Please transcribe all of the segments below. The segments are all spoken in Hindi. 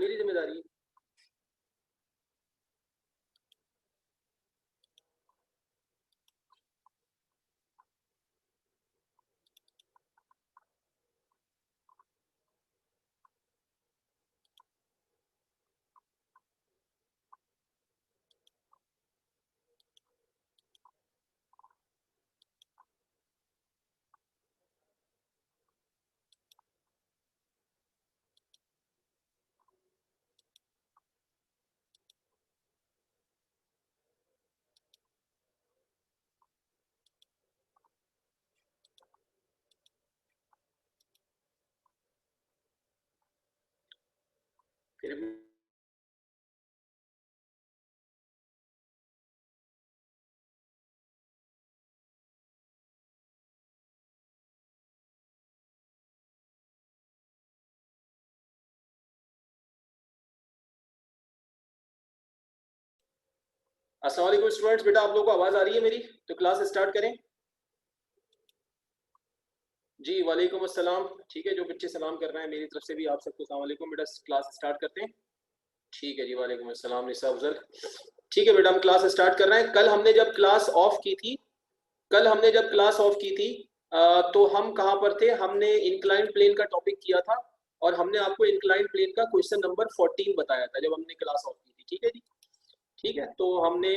मेरी जिम्मेदारी है। फिर अस्सलाम वालेकुम स्टूडेंट्स, बेटा आप लोगों को आवाज़ आ रही है मेरी? तो क्लास स्टार्ट करें। जी वालेकुम अस्सलाम। ठीक है, जो बच्चे सलाम कर रहे हैं मेरी तरफ से भी आप सबको अस्सलाम वालेकुम। बेटा क्लास स्टार्ट करते हैं। ठीक है जी, वालेकुम अस्सलाम निसा अफजल। ठीक है बेटा, हम क्लास स्टार्ट कर रहे हैं। कल हमने जब क्लास ऑफ की थी, तो हम कहाँ पर थे? हमने इंक्लाइन प्लेन का टॉपिक किया था और हमने आपको इंक्लाइन प्लेन का क्वेश्चन नंबर 14 बताया था जब हमने क्लास ऑफ की थी। ठीक है जी, ठीक है। तो हमने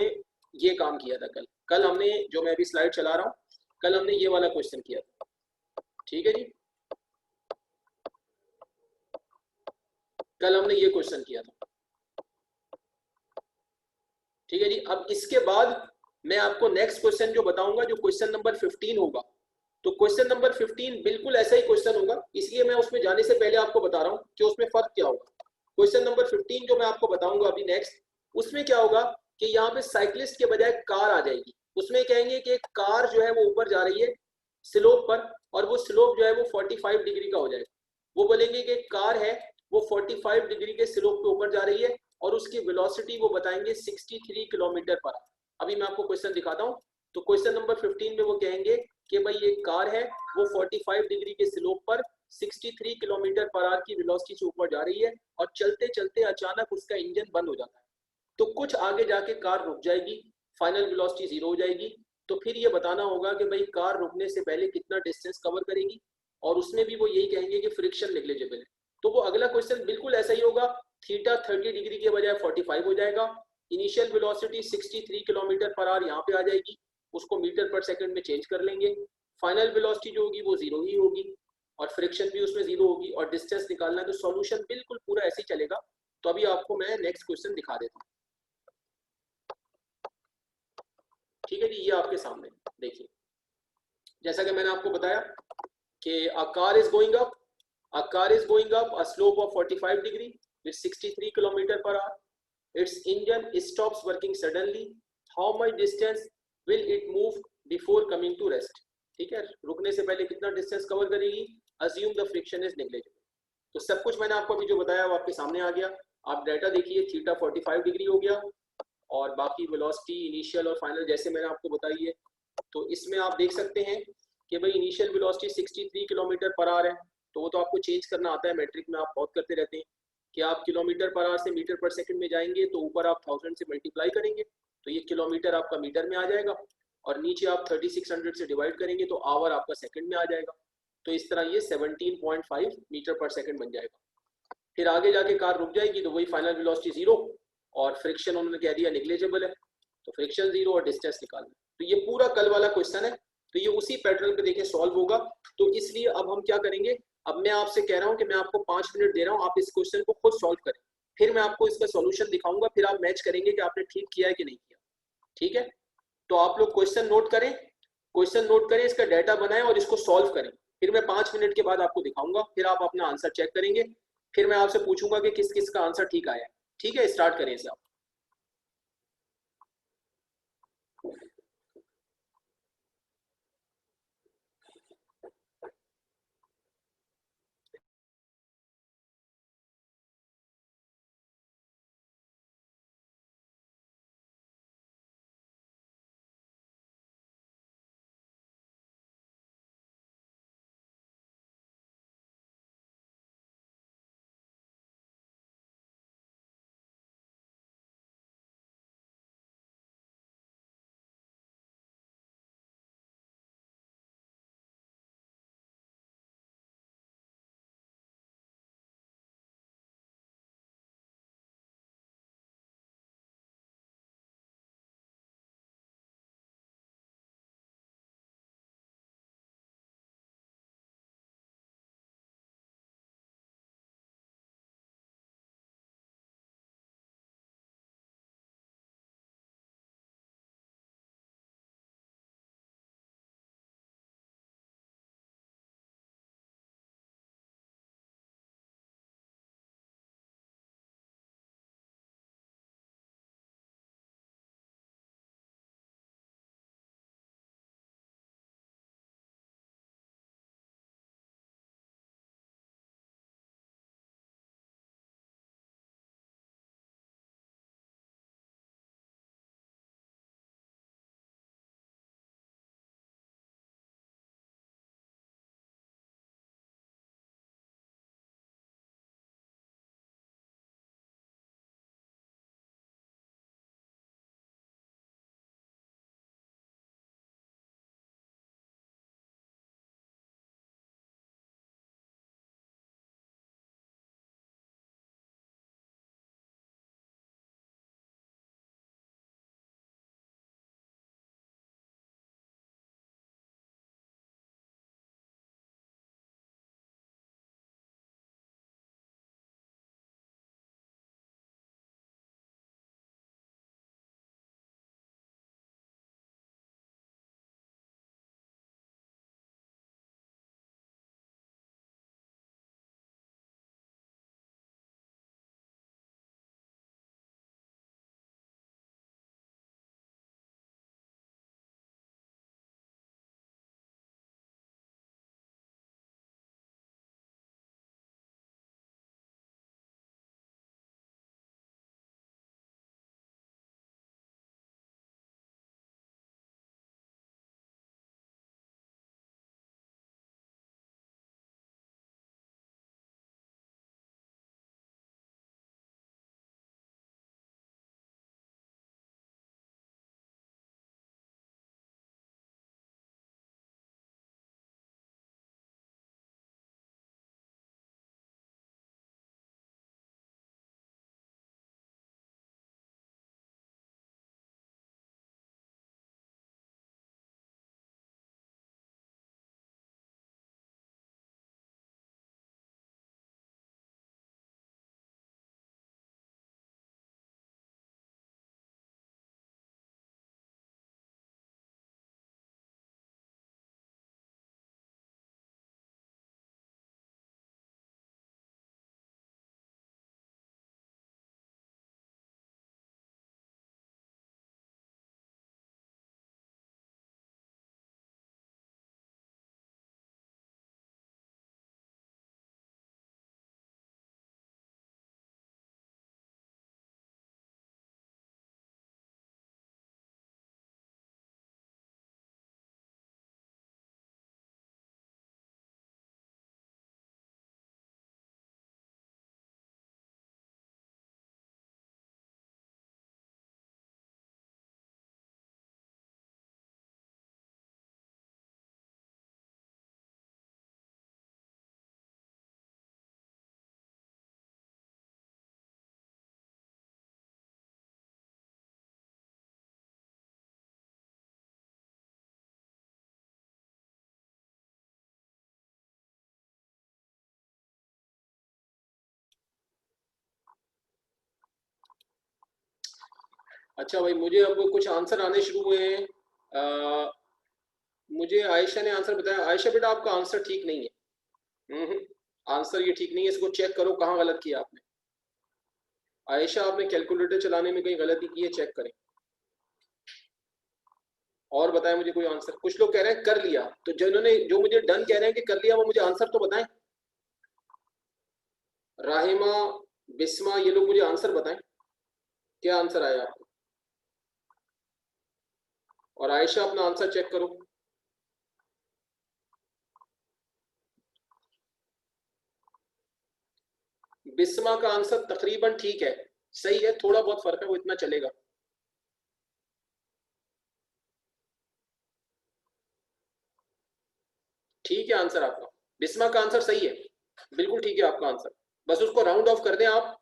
ये काम किया था कल। कल हमने, जो मैं अभी स्लाइड चला रहा हूँ, कल हमने ये वाला क्वेश्चन किया था। ठीक है जी, कल हमने ये क्वेश्चन किया था। ठीक है जी, अब इसके बाद मैं आपको नेक्स्ट क्वेश्चन जो बताऊंगा, जो क्वेश्चन नंबर 15 होगा, तो क्वेश्चन नंबर 15 बिल्कुल ऐसा ही क्वेश्चन होगा, इसलिए मैं उसमें जाने से पहले आपको बता रहा हूं कि उसमें फर्क क्या होगा। क्वेश्चन नंबर 15 जो मैं आपको बताऊंगा अभी नेक्स्ट, उसमें क्या होगा कि यहाँ पे साइक्लिस्ट के बजाय कार आ जाएगी। उसमें कहेंगे कि एक कार जो है वो ऊपर जा रही है स्लोप पर, और वो स्लोप जो है वो 45 डिग्री का हो जाएगा। वो बोलेंगे कि एक कार है, वो 45 डिग्री के स्लोप पे ऊपर जा रही है और उसकी वेलोसिटी वो बताएंगे 63 किलोमीटर पर। अभी मैं आपको क्वेश्चन दिखाता हूँ। तो क्वेश्चन नंबर 15 में वो कहेंगे कि भाई ये कार है, वो 45 डिग्री के स्लोप पर 63 किलोमीटर पर आवर की वेलोसिटी से ऊपर जा रही है और चलते चलते अचानक उसका इंजन बंद हो जाता है। तो कुछ आगे जाके कार रुक जाएगी, फाइनल वेलोसिटी जीरो हो जाएगी। तो फिर ये बताना होगा कि भाई कार रुकने से पहले कितना डिस्टेंस कवर करेगी, और उसमें भी वो यही कहेंगे कि फ्रिक्शन नेग्लिजिबल है। तो वो अगला क्वेश्चन बिल्कुल ऐसा ही होगा, थीटा 30 डिग्री के बजाय 45 हो जाएगा, initial velocity 63 kilometre per hour यहाँ पे आ जाएगी, उसको मीटर पर सेकंड में चेंज कर लेंगे, फाइनल वेलोसिटी जो होगी वो जीरो ही होगी और फ्रिक्शन भी उसमें जीरो होगी और डिस्टेंस निकालना है। तो सॉल्यूशन बिल्कुल पूरा ऐसे ही चलेगा। तो अभी आपको मैं नेक्स्ट क्वेश्चन दिखा देता हूँ। ठीक है जी, ये आपके सामने देखिए, जैसा कि मैंने आपको बताया कि a car is going up, a slope of 45 degree with 63 kilometer per hour. Its engine stops working suddenly. How much distance will it move before coming to rest? ठीक है, रुकने से पहले कितना डिस्टेंस कवर करेगी? Assume the friction is negligible. तो सब कुछ मैंने आपको अभी जो बताया वो आपके सामने आ गया। आप डाटा देखिए, थीटा 45 डिग्री हो गया और बाकी वेलोसिटी इनिशियल और फाइनल जैसे मैंने आपको बताई है। तो इसमें आप देख सकते हैं कि भाई initial velocity 63 kilometre per hour है, तो वो तो आपको चेंज करना आता है, मैट्रिक में आप बहुत करते रहते हैं कि आप किलोमीटर पर आवर से मीटर पर सेकंड में जाएंगे तो ऊपर आप 1000 से मल्टीप्लाई करेंगे तो ये किलोमीटर आपका मीटर में आ जाएगा, और नीचे आप 3600 से डिवाइड करेंगे तो आवर आपका सेकंड में आ जाएगा। तो इस तरह ये 17.5 मीटर पर सेकंड बन जाएगा। फिर आगे जाके कार रुक जाएगी तो वही फाइनल वेलोसिटी जीरो, और फ्रिक्शन उन्होंने कह दिया नेग्लिजिबल है, तो फ्रिक्शन जीरो और डिस्टेंस निकालना। तो ये पूरा कल वाला क्वेश्चन है, तो ये उसी पैटर्न पे देखिए सॉल्व होगा। तो इसलिए अब हम क्या करेंगे, अब मैं आपसे कह रहा हूं कि मैं आपको 5 मिनट दे रहा हूं, आप इस क्वेश्चन को खुद सॉल्व करें, फिर मैं आपको इसका सॉल्यूशन दिखाऊंगा, फिर आप मैच करेंगे कि आपने ठीक किया है कि नहीं किया। ठीक है, तो आप लोग क्वेश्चन नोट करें, इसका डाटा बनाएं और इसको सॉल्व करें। फिर मैं 5 मिनट के बाद आपको दिखाऊंगा, फिर आप अपना आंसर चेक करेंगे, फिर मैं आपसे पूछूंगा कि किस किस का आंसर ठीक आया है। ठीक है, स्टार्ट करें इसे आप। अच्छा भाई, मुझे अब कुछ आंसर आने शुरू हुए हैं। मुझे आयशा ने आंसर बताया। आयशा बेटा, आपका आंसर ठीक नहीं है। आंसर ये ठीक नहीं है, इसको चेक करो कहाँ गलत किया आपने। आयशा, आपने कैलकुलेटर चलाने में कहीं गलती की है, चेक करें। और बताएं मुझे कोई आंसर। कुछ लोग कह रहे हैं कर लिया, तो जिन्होंने जो मुझे डन कह रहे हैं कि कर लिया, वो मुझे आंसर तो बताएं। राहिमा, बिस्मा, ये लोग मुझे आंसर बताएं, क्या आंसर आया आपको। और आयशा, अपना आंसर चेक करो। बिस्मा का आंसर तकरीबन ठीक है, सही है, थोड़ा बहुत फर्क है, वो इतना चलेगा। ठीक है आंसर आपका, बिस्मा का आंसर सही है, बिल्कुल ठीक है आपका आंसर। बस उसको राउंड ऑफ कर दें आप,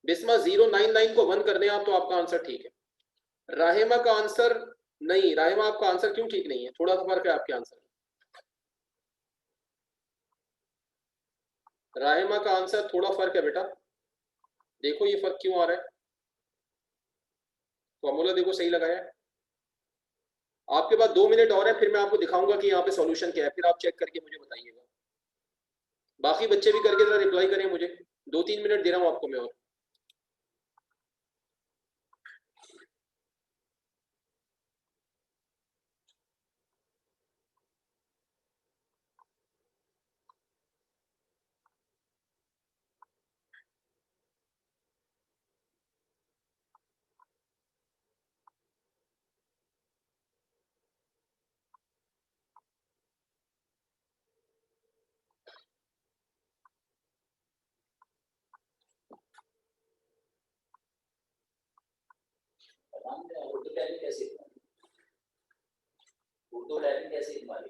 बिस्मा 099 को 1 कर दें आप, तो आपका आंसर ठीक है। राहिमा का आंसर नहीं, राहिमा आपका आंसर क्यों ठीक नहीं है, थोड़ा सा फर्क है आपके आंसर। राहिमा का आंसर थोड़ा फर्क है बेटा, देखो ये फर्क क्यों आ रहा है। फॉर्मूला देखो सही लगाया है। आपके पास 2 मिनट और है, फिर मैं आपको दिखाऊंगा कि यहाँ पे सॉल्यूशन क्या है, फिर आप चेक करके मुझे बताइएगा। बाकी बच्चे भी करके जरा रिप्लाई करें मुझे, 2-3 मिनट दे रहा हूँ आपको मैं और। उर्दू टाइपिंग कैसे उर्दू टाइपिंग कैसे हमारी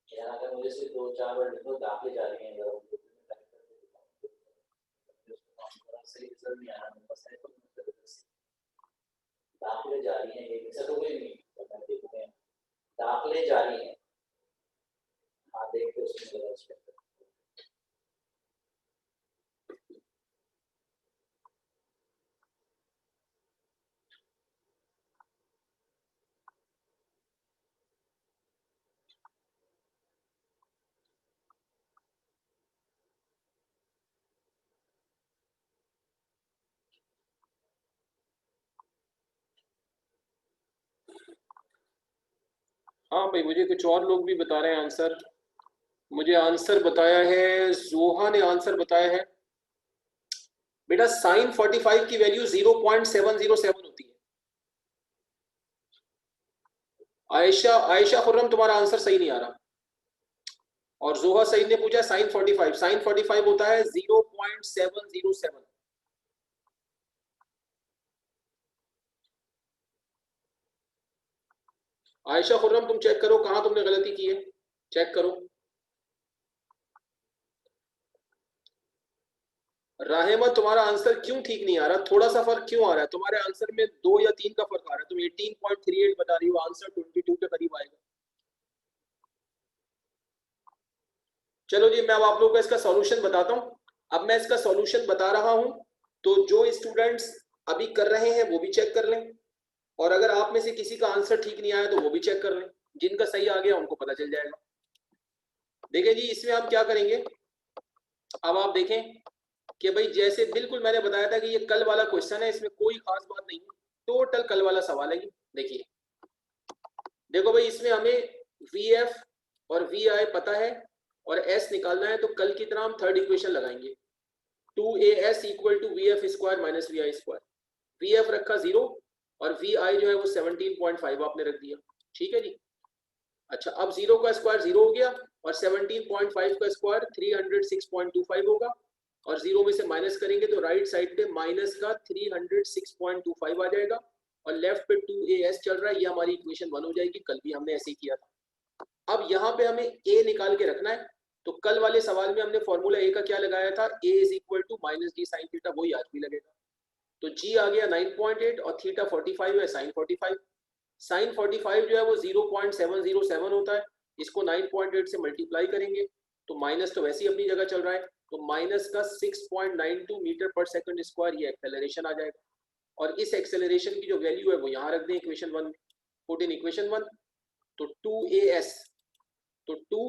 यार, अगर मुझे सिर्फ 2-4 वर्ड लिखो, दाखिले जा रही हैं अगर उर्दू में टाइप करके सही रिजल्ट नहीं आ रहा मेरे पास है, तो दाखिले जा रही हैं, एक ऐसा तो कोई नहीं, तो मैं देखूंगा दाखिले जा रही हैं। हाँ, देखते उसमें गलत। हाँ भाई, मुझे कुछ और लोग भी बता रहे हैं आंसर। मुझे आंसर बताया है, जोहा ने आंसर बताया है बेटा, साइन 45 की वैल्यू 0.707 होती है। आयशा, आयशा खुर्रम, तुम्हारा आंसर सही नहीं आ रहा। और जोहा सईद ने पूछा साइन 45, साइन 45 होता है 0.707। आयशा खुर्रम, तुम चेक करो कहां तुमने गलती की है, चेक करो। राहिमा, तुम्हारा आंसर क्यों ठीक नहीं आ रहा, थोड़ा सा फर्क क्यों आ रहा है तुम्हारे आंसर में, 2 या 3 का फर्क आ रहा है। तुम 18.38 बता रही हो, आंसर 22 के करीब आएगा। चलो जी, मैं अब आप लोगों को इसका सॉल्यूशन बताता हूं। अब मैं इसका सॉल्यूशन बता रहा हूं, तो जो स्टूडेंट्स अभी कर रहे हैं वो भी चेक कर लें, और अगर आप में से किसी का आंसर ठीक नहीं आया तो वो भी चेक कर लें, जिनका सही आ गया उनको पता चल जाएगा। देखें जी, इसमें हम क्या करेंगे। अब आप देखें कि भाई जैसे बिल्कुल मैंने बताया था कि ये कल वाला क्वेश्चन है, इसमें कोई खास बात नहीं है, टोटल कल वाला सवाल है। देखिए, देखो भाई, इसमें हमें वी एफ और वी आई पता है और एस निकालना है, तो कल की तरह हम थर्ड इक्वेशन लगाएंगे, 2as equal to V F square minus V I square. V F रखा 0 और वी आई जो है वो 17.5 आपने रख दिया, ठीक है जी। अच्छा, अब 0 का स्क्वायर 0 हो गया और 17.5 का स्क्वायर 306.25 होगा, और 0 में से माइनस करेंगे तो राइट साइड पे माइनस का 306.25 आ जाएगा, और लेफ्ट पे 2as चल रहा है, ये हमारी इक्वेशन 1 हो जाएगी। कल भी हमने ऐसे ही किया था। अब यहाँ पे हमें a निकाल के रखना है, तो कल वाले सवाल में हमने फॉर्मूला a का क्या लगाया था, a is equal to minus D sine theta, वही आज भी लगेगा। तो g आ गया 9.8 और थीटा 45 है, साइन 45। साइन 45 जो है वो 0.707 होता है, इसको 9.8 से मल्टीप्लाई करेंगे तो माइनस तो वैसे ही अपनी जगह चल रहा है, तो माइनस का 6.92 मीटर पर सेकंड स्क्वायर ये एक्सेलरेशन आ जाएगा। और इस एक्सेलरेशन की जो वैल्यू है वो यहाँ रख दें इक्वेशन 1 में, पुट इन इक्वेशन 1, तो 2as, तो 2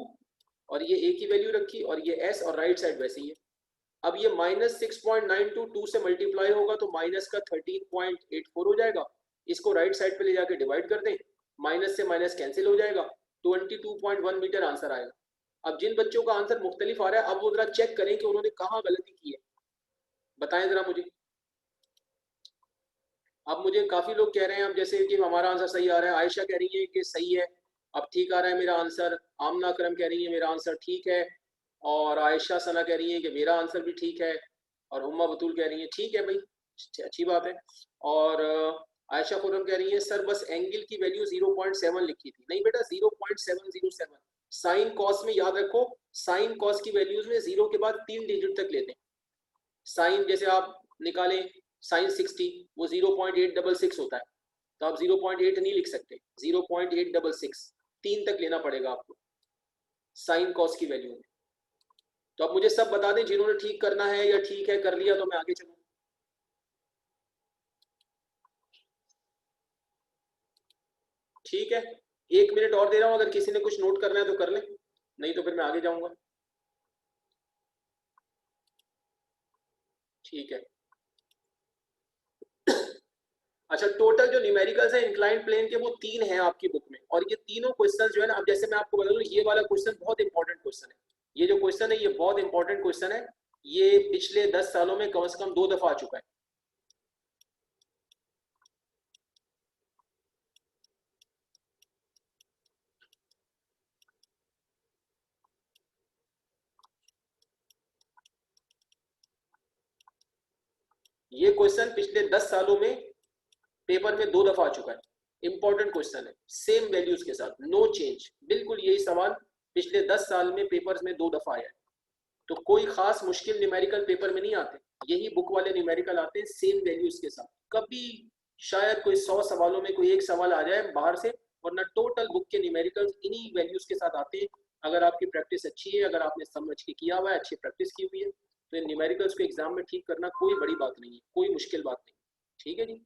और ये a की वैल्यू रखी और ये s और राइट साइड वैसे ही है। अब ये माइनस 6.92 2 से मल्टीप्लाई होगा तो माइनस का 13.84 हो जाएगा। इसको राइट साइड पे ले जाके डिवाइड कर दें, माइनस से माइनस कैंसिल हो जाएगा, 22.1 मीटर आंसर आएगा। अब जिन बच्चों का आंसर मुख्तलिफ आ रहा है, अब वो जरा चेक करें कि उन्होंने कहाँ गलती की है, बताएं जरा मुझे। अब मुझे काफी लोग कह रहे हैं अब जैसे कि हमारा आंसर सही आ रहा है, आयशा कह रही है कि सही है, अब ठीक आ रहा है मेरा आंसर, आमना करम कह रही है मेरा आंसर ठीक है, और आयशा सना कह रही है कि मेरा आंसर भी ठीक है, और उम्मा बतूल कह रही है ठीक है भाई, अच्छी बात है। और आयशा खुरम कह रही है सर बस एंगल की वैल्यू 0.7 लिखी थी। नहीं बेटा 0.707, साइन कॉस में याद रखो, साइन कॉस की वैल्यूज में 0 के बाद 3 डिजिट तक लेते हैं। साइन जैसे आप निकालें साइन 60 वो 0.866 होता है, तो आप 0.8 नहीं लिख सकते, 0.866 3 तक लेना पड़ेगा आपको साइन कॉस की वैल्यू में। तो अब मुझे सब बता दें जिन्होंने ठीक करना है या ठीक है कर लिया तो मैं आगे चलूं। ठीक है, 1 मिनट और दे रहा हूं, अगर किसी ने कुछ नोट करना है तो कर ले, नहीं तो फिर मैं आगे जाऊंगा। ठीक है, अच्छा टोटल जो न्यूमेरिकल्स है इंक्लाइंड प्लेन के वो 3 हैं आपकी बुक में, और ये तीनों क्वेश्चन जो है ना, अब जैसे मैं आपको बता दूं ये वाला क्वेश्चन बहुत इंपॉर्टेंट क्वेश्चन है, ये जो क्वेश्चन है ये बहुत इंपॉर्टेंट क्वेश्चन है, ये पिछले 10 सालों में कम से कम 2 दफा आ चुका है। ये क्वेश्चन पिछले 10 सालों में पेपर में 2 दफा आ चुका है, इंपॉर्टेंट क्वेश्चन है, सेम वैल्यूज के साथ, नो चेंज, बिल्कुल यही सवाल पिछले 10 साल में पेपर्स में 2 दफा आया है। तो कोई खास मुश्किल न्यूमेरिकल पेपर में नहीं आते, यही बुक वाले न्यूमेरिकल आते हैं सेम वैल्यूज के साथ। कभी शायद कोई 100 सवालों में कोई एक सवाल आ जाए बाहर से, वरना टोटल बुक के न्यूमेरिकल इन्हीं वैल्यूज के साथ आते हैं। अगर आपकी प्रैक्टिस अच्छी है, अगर आपने समझ के किया हुआ है, अच्छी प्रैक्टिस की हुई है, तो इन न्यूमेरिकल्स को एग्जाम में ठीक करना कोई बड़ी बात नहीं है, कोई मुश्किल बात नहीं। ठीक है जी,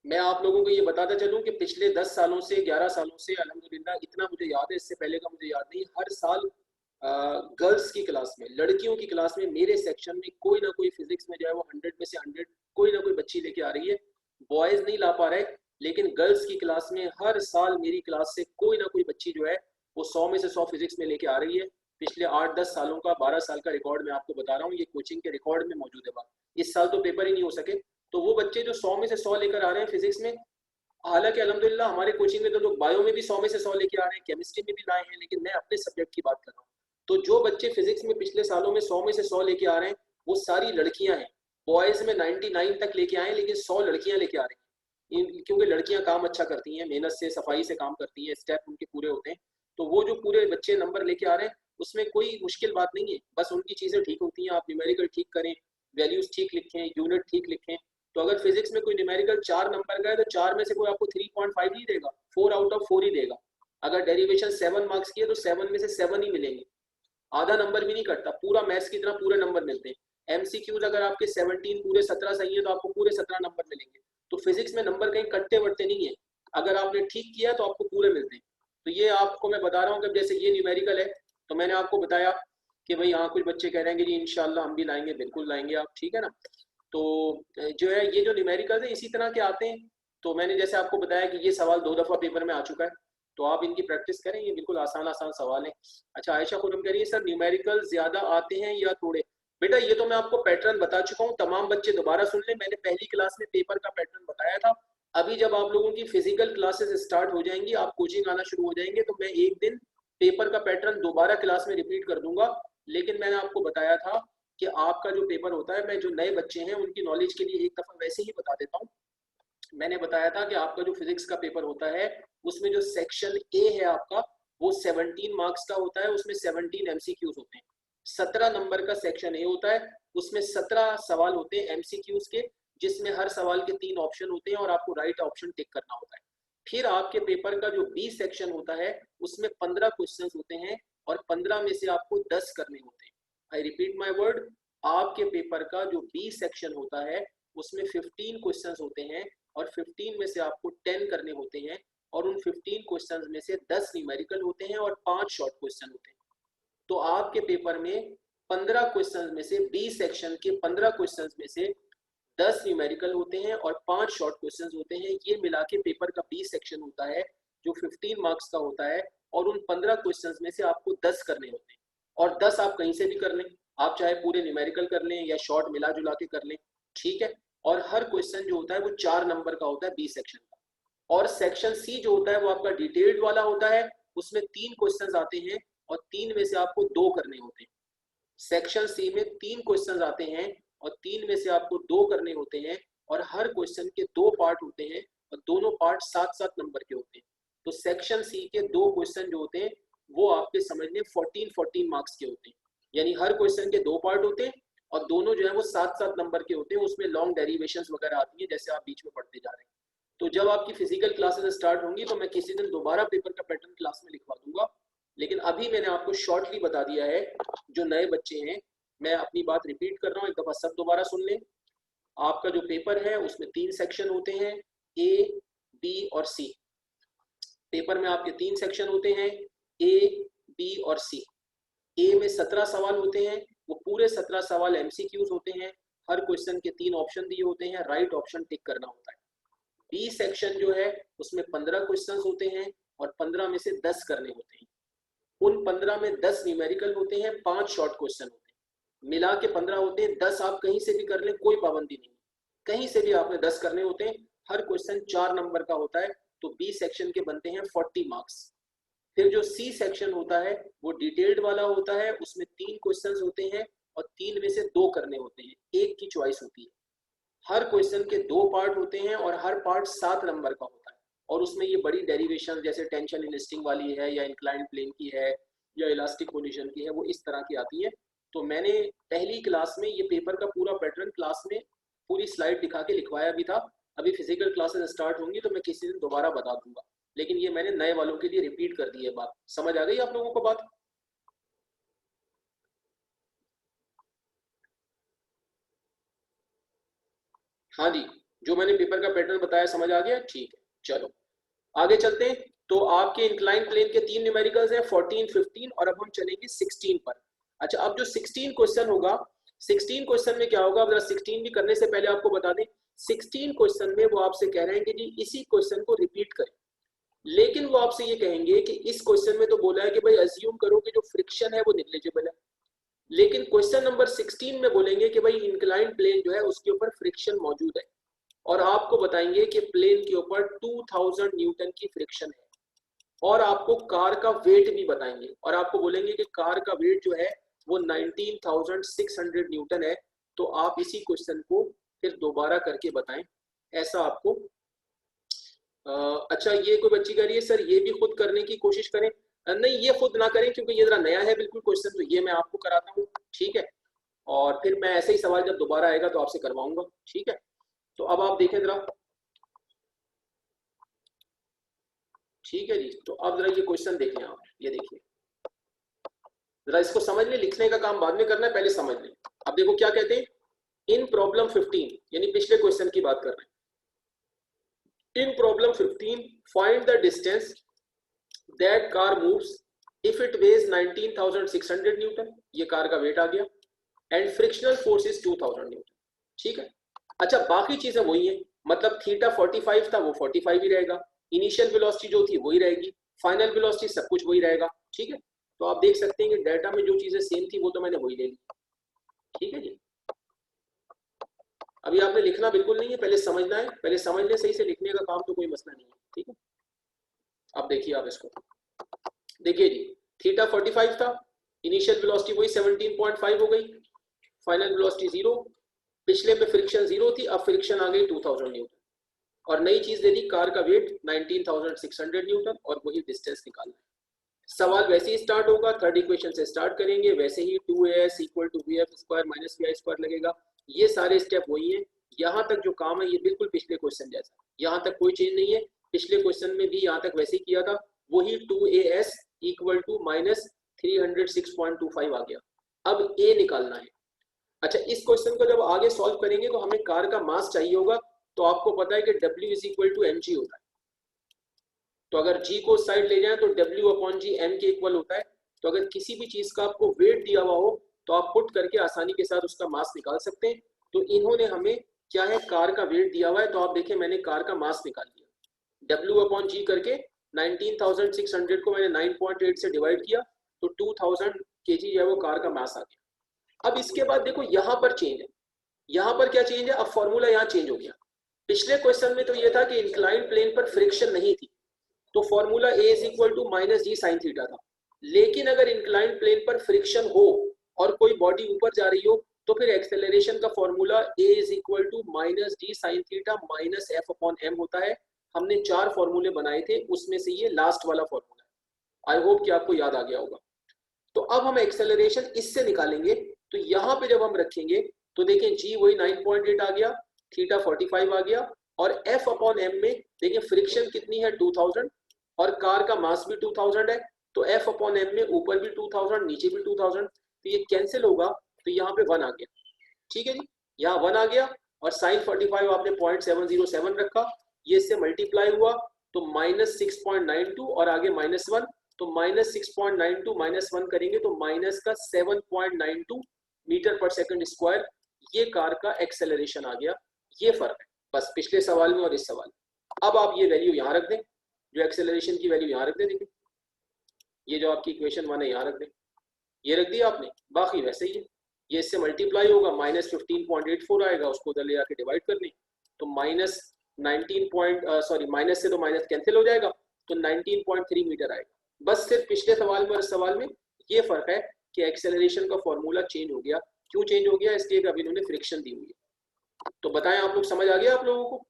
मैं आप लोगों को ये बताता चलूं कि पिछले 10 सालों से 11 सालों से अल्हम्दुलिल्लाह इतना मुझे याद है, इससे पहले का मुझे याद नहीं, हर साल गर्ल्स की क्लास में, लड़कियों की क्लास में मेरे सेक्शन में कोई ना कोई फिजिक्स में जो है वो 100 में से 100 कोई ना कोई बच्ची लेके आ रही है। बॉयज नहीं ला पा रहे, लेकिन गर्ल्स की क्लास में हर साल मेरी क्लास से कोई ना कोई बच्ची जो है वो 100 में से 100 फिजिक्स में लेके आ रही है। पिछले 8-10 सालों का, 12 साल का रिकॉर्ड मैं आपको बता रहा हूँ, ये कोचिंग के रिकॉर्ड में मौजूद है बात। इस साल तो पेपर ही नहीं हो सके, तो वो बच्चे जो 100 में से 100 लेकर आ रहे हैं फिजिक्स में, हालांकि अल्हम्दुलिल्लाह हमारे कोचिंग में तो लोग बायो में भी 100 में से 100 लेके आ रहे हैं, केमिस्ट्री में भी लाए हैं, लेकिन मैं अपने सब्जेक्ट की बात कर रहा हूँ। तो जो बच्चे फिजिक्स में पिछले सालों में 100 में से 100 लेके आ रहे हैं वो सारी लड़कियां हैं। बॉयज में 99 तक लेके आए, लेकिन 100 लड़कियां लेके आ रही हैं, क्योंकि लड़कियां काम अच्छा करती हैं, मेहनत से सफाई से काम करती हैं, स्टेप उनके पूरे होते हैं। तो वो जो पूरे बच्चे नंबर लेके आ रहे हैं उसमें कोई मुश्किल बात नहीं है, बस उनकी चीजें ठीक होती हैं, आप न्यूमेरिकल ठीक करें, वैल्यूज ठीक लिखें, यूनिट ठीक लिखें। तो अगर फिजिक्स में कोई न्यूमेरिकल 4 नंबर का है तो 4 में से कोई आपको 3.5 नहीं देगा, 4 आउट ऑफ 4 ही देगा। अगर डेरिवेशन 7 मार्क्स की है तो 7 में से 7 ही मिलेंगे, आधा नंबर भी नहीं कटता, पूरा मैथ्स की तरह पूरे नंबर मिलते हैं। एमसीक्यूज अगर आपके 17 पूरे 17 सही है तो आपको पूरे 17 नंबर मिलेंगे। तो फिजिक्स में नंबर कहीं कटते वटते नहीं है, अगर आपने ठीक किया तो आपको पूरे मिलते हैं। तो ये आपको मैं बता रहा हूँ कि जैसे ये न्यूमेरिकल है, तो मैंने आपको बताया कि भाई हाँ कुछ बच्चे कह रहे हैं कि जी इंशाल्लाह हम भी लाएंगे, बिल्कुल लाएंगे आप, ठीक है ना। तो जो है ये जो न्यूमेरिकल है इसी तरह के आते हैं। तो मैंने जैसे आपको बताया कि ये सवाल 2 दफा पेपर में आ चुका है, तो आप इनकी प्रैक्टिस करें, ये बिल्कुल आसान आसान सवाल है। अच्छा आयशा खुदम कह रही है सर न्यूमेरिकल ज्यादा आते हैं या थोड़े। बेटा ये तो मैं आपको पैटर्न बता चुका हूँ, तमाम बच्चे दोबारा सुन लें, मैंने पहली क्लास में पेपर का पैटर्न बताया था। अभी जब आप लोगों की फिजिकल क्लासेस स्टार्ट हो जाएंगी, आप कोचिंग आना शुरू हो जाएंगे, तो मैं एक दिन पेपर का पैटर्न दोबारा क्लास में रिपीट कर दूंगा। लेकिन मैंने आपको बताया था कि आपका जो पेपर होता है, मैं जो नए बच्चे हैं उनकी नॉलेज के लिए एक दफा वैसे ही बता देता हूँ। मैंने बताया था कि आपका जो फिजिक्स का पेपर होता है उसमें जो सेक्शन ए है आपका वो 17 मार्क्स का होता है, उसमें 17 एमसीक्यूज होते हैं। 17 नंबर का सेक्शन ए होता है, उसमें 17 सवाल होते हैं एमसीक्यूज के, जिसमें हर सवाल के 3 ऑप्शन होते हैं और आपको राइट ऑप्शन टिक करना होता है। फिर आपके पेपर का जो बी सेक्शन होता है उसमें 15 क्वेश्चन होते हैं, और 15 में से आपको 10 करने होते हैं। आई रिपीट माई वर्ड, आपके पेपर का जो बी सेक्शन होता है उसमें 15 क्वेश्चंस होते हैं और 15 में से आपको 10 करने होते हैं और उन 15 क्वेश्चंस में से 10 न्यूमेरिकल होते हैं और 5 शॉर्ट क्वेश्चन होते हैं। तो आपके पेपर में 15 क्वेश्चंस में से बी सेक्शन के 15 क्वेश्चंस में से 10 न्यूमेरिकल होते हैं और 5 शॉर्ट क्वेश्चंस होते हैं। ये मिला के पेपर का बी सेक्शन होता है जो 15 मार्क्स का होता है और उन 15 क्वेश्चंस में से आपको 10 करने होते हैं और 10 आप कहीं से भी कर लें, आप चाहे पूरे न्यूमेरिकल कर लें या शॉर्ट मिला जुला के कर लें, ठीक है। और हर क्वेश्चन जो होता है वो 4 नंबर का होता है बी सेक्शन का। और सेक्शन सी जो होता है वो आपका डिटेल्ड वाला होता है, उसमें 3 क्वेश्चन आते हैं और 3 में से आपको 2 करने होते हैं। सेक्शन सी में 3 क्वेश्चन आते हैं और 3 में से आपको 2 करने होते हैं और हर क्वेश्चन के 2 पार्ट होते हैं और दोनों पार्ट 7-7 नंबर के होते हैं। तो सेक्शन सी के 2 क्वेश्चन जो होते हैं वो आपके समझ लें 14 मार्क्स के होते हैं, यानी हर क्वेश्चन के 2 पार्ट होते हैं और दोनों जो है वो 7-7 नंबर के होते हैं। उसमें लॉन्ग डेरिवेशंस वगैरह आती हैं जैसे आप बीच में पढ़ते जा रहे हैं। तो जब आपकी फिजिकल क्लासेस स्टार्ट होंगी तो मैं किसी दिन दोबारा पेपर का पैटर्न क्लास में लिखवा दूंगा, लेकिन अभी मैंने आपको शॉर्टली बता दिया है। जो नए बच्चे हैं, मैं अपनी बात रिपीट कर रहा हूँ, एक दफा सब दोबारा सुन लें। आपका जो पेपर है उसमें 3 सेक्शन होते हैं, ए, बी और सी। पेपर में आपके 3 सेक्शन होते हैं, ए, बी और सी। ए में 17 सवाल होते हैं, वो पूरे 17 सवाल एमसीक्यूज होते हैं। हर क्वेश्चन के 3 ऑप्शन दिए होते हैं, राइट ऑप्शन टिक करना होता है। बी सेक्शन जो है उसमें 15 क्वेश्चंस होते हैं और 15 में से 10 करने होते हैं। उन 15 में 10 न्यूमेरिकल होते हैं, 5 शॉर्ट क्वेश्चन होते हैं, मिला के 15 होते हैं। 10 आप कहीं से भी कर लें, कोई पाबंदी नहीं, कहीं से भी आपने 10 करने होते हैं। हर क्वेश्चन 4 नंबर का होता है, तो बी सेक्शन के बनते हैं 40 मार्क्स। फिर जो सी सेक्शन होता है वो डिटेल्ड वाला होता है, उसमें 3 क्वेश्चंस होते हैं और 3 में से 2 करने होते हैं, एक की चॉइस होती है। हर क्वेश्चन के 2 पार्ट होते हैं और हर पार्ट 7 नंबर का होता है और उसमें ये बड़ी डेरिवेशन जैसे टेंशन इनस्टिंग वाली है या इंक्लाइंड प्लेन की है या इलास्टिक पोजीशन की है, वो इस तरह की आती है। तो मैंने पहली क्लास में ये पेपर का पूरा पैटर्न क्लास में पूरी स्लाइड दिखा के लिखवाया भी था। अभी फिजिकल क्लासेस स्टार्ट होंगी तो मैं किसी दिन दोबारा बता दूंगा, लेकिन ये मैंने नए वालों के लिए रिपीट कर दी है। बात समझ आ गई आप लोगों को? बात हाँ जी, जो मैंने पेपर का पैटर्न बताया समझ आ गया? ठीक है, चलो आगे चलते हैं। तो आपके इंक्लाइन प्लेन के 3 न्यूमेरिकल्स हैं, 14, 15 और अब हम चलेंगे 16 पर। अच्छा, अब जो 16 क्वेश्चन होगा, 16 क्वेश्चन में क्या होगा, अब 16 भी करने से पहले आपको बता दें, 16 क्वेश्चन में वो आपसे कह रहे हैं कि जी इसी क्वेश्चन को रिपीट करें, लेकिन वो आपसे ये कहेंगे कि इस क्वेश्चन में तो बोला है कि भाई अज्यूम करो कि जो फ्रिक्शन है वो निग्लिजिबल है, लेकिन क्वेश्चन नंबर 16 में बोलेंगे कि भाई इंक्लाइन प्लेन जो है उसके ऊपर फ्रिक्शन मौजूद है और आपको बताएंगे कि प्लेन के ऊपर 2000 न्यूटन की फ्रिक्शन है और आपको कार का वेट भी बताएंगे और आपको बोलेंगे कि कार का वेट जो है वो 19,600 न्यूटन है। तो आप इसी क्वेश्चन को फिर दोबारा करके बताएं, ऐसा आपको अच्छा, ये कोई बच्ची कह रही है सर ये भी खुद करने की कोशिश करें। नहीं, ये खुद ना करें क्योंकि ये जरा नया है बिल्कुल क्वेश्चन, तो ये मैं आपको कराता हूँ, ठीक है। और फिर मैं ऐसे ही सवाल जब दोबारा आएगा तो आपसे करवाऊंगा, ठीक है। तो अब आप देखें जरा, ठीक है जी। तो अब जरा ये क्वेश्चन देखें आप, ये देखिए जरा, इसको समझ लें, लिखने का काम बाद में करना है, पहले समझ लें। अब देखो क्या कहते हैं, इन प्रॉब्लम 15, यानी पिछले क्वेश्चन की बात कर रहे हैं। In problem 15, find the distance that car moves if it weighs 19,600 Newton, ये कार का वेट आ गया, and frictional force is 2000 Newton, ठीक है। अच्छा, बाकी चीजें वही हैं, मतलब थीटा 45 था वो 45 ही रहेगा, इनिशियल वेलोसिटी जो थी वही रहेगी, फाइनल वेलोसिटी सब कुछ वही रहेगा, ठीक है। तो आप देख सकते हैं कि डाटा में जो चीजें सेम थी वो तो मैंने वही ले ली, ठीक है जी। अभी आपने लिखना बिल्कुल नहीं है, पहले समझना है, पहले समझ ले सही से, लिखने का काम तो कोई मसला नहीं है, ठीक है। अब देखिए आप इसको, देखिए जी, थीटा 45 था, इनिशियल वेलोसिटी वही 17.5 हो गई, फाइनल वेलोसिटी 0, पिछले में फ्रिक्शन 0 थी, अब फ्रिक्शन आ गई 2000 न्यूटन, और नई चीज दे दी कार का वेट 19,600 न्यूटन और वही डिस्टेंस निकालना है। सवाल वैसे ही स्टार्ट होगा, थर्ड इक्वेशन से स्टार्ट करेंगे, वैसे ही 2as equal to vf square minus vi square लगेगा, ये सारे स्टेप वही है। यहाँ तक जो काम है ये बिल्कुल पिछले क्वेश्चन जैसा, यहाँ तक कोई चेंज नहीं है, पिछले क्वेश्चन में भी यहाँ तक वैसे ही किया था, वही 2as इक्वल टू माइनस 306.25 आ गया। अब ए निकालना है। अच्छा, इस क्वेश्चन को जब आगे सॉल्व करेंगे तो हमें कार का मास चाहिए होगा, तो आपको पता है कि W is equal to mg होता है। तो अगर g को साइड ले जाएं तो W अपॉन जी m के इक्वल होता है। तो अगर किसी भी चीज का आपको वेट दिया हुआ हो तो आप पुट करके आसानी के साथ उसका मास निकाल सकते हैं। तो इन्होंने हमें क्या है, कार का वेट दिया हुआ है, तो आप देखिए मैंने कार का मास निकाल लिया। W अपॉन जी करके 19,600 को मैंने 9.8 से डिवाइड किया, तो 2000 kg जो है वो कार का मास आ गया। अब इसके बाद देखो यहाँ पर चेंज है, यहाँ पर क्या चेंज है, अब फॉर्मूला यहाँ चेंज हो गया। पिछले क्वेश्चन में तो ये था कि इंक्लाइंड प्लेन पर फ्रिक्शन नहीं थी, तो formula A is equal to minus G sine theta था। लेकिन अगर इंक्लाइंड प्लेन पर फ्रिक्शन हो और कोई बॉडी ऊपर जा रही हो तो फिर एक्सेलरेशन का formula A is equal to minus G sine theta minus F upon M होता है। हमने 4 फॉर्मूले बनाए थे, उसमें से ये लास्ट वाला फॉर्मूला है। आई होप कि आपको याद आ गया होगा। तो अब हम एक्सेलरेशन इससे निकालेंगे, तो यहाँ पे जब हम रखेंगे तो देखें जी वही 9.8 आ गया, थीटा 45 आ गया, और एफ अपॉन एम में देखिए फ्रिक्शन कितनी है 2000 और कार का मास भी 2000 है, तो एफ अपॉन एम में ऊपर भी 2000 नीचे भी 2000, तो ये कैंसिल होगा, तो यहाँ पे 1 आ गया। ठीक है जी, यहाँ 1 आ गया और साइन 45 आपने 0.707 रखा, ये इससे मल्टीप्लाई हुआ तो माइनस 6.92 और आगे -1, तो माइनस 6.92 -1 करेंगे तो माइनस का 7.92 मीटर पर सेकंड स्क्वायर, ये कार का एक्सेलरेशन आ गया। ये फर्क है बस पिछले सवाल में और इस सवाल में। अब आप ये वैल्यू यहाँ रख दें, जो एक्सेलरेशन की वैल्यू यहाँ रख दें। देखिए ये जो आपकी इक्वेशन 1 है यहाँ रख दें, ये रख दिया आपने, बाकी वैसे ही है। ये इससे मल्टीप्लाई होगा, माइनस 15.84 आएगा, उसको उधर ले जाके डिवाइड कर दें तो माइनस 19 सॉरी माइनस से तो माइनस कैंसिल हो जाएगा, तो 19.3 मीटर आएगा। बस सिर्फ पिछले सवाल में और इस सवाल में ये फर्क है कि एक्सेलरेशन का फॉर्मूला चेंज हो गया। क्यों चेंज हो गया, इसलिए अभी इन्होंने फ्रिक्शन दी हुई है। तो बताएं आप लोग, समझ आ गया आप लोगों को?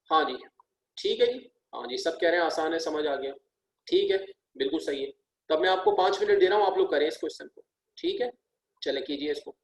हाँ जी, ठीक है जी, हाँ जी, सब कह रहे हैं आसान है, समझ आ गया। ठीक है, बिल्कुल सही है। तब मैं आपको 5 मिनट दे रहा हूँ, आप लोग करें इस क्वेश्चन को। ठीक है, चले कीजिए इसको।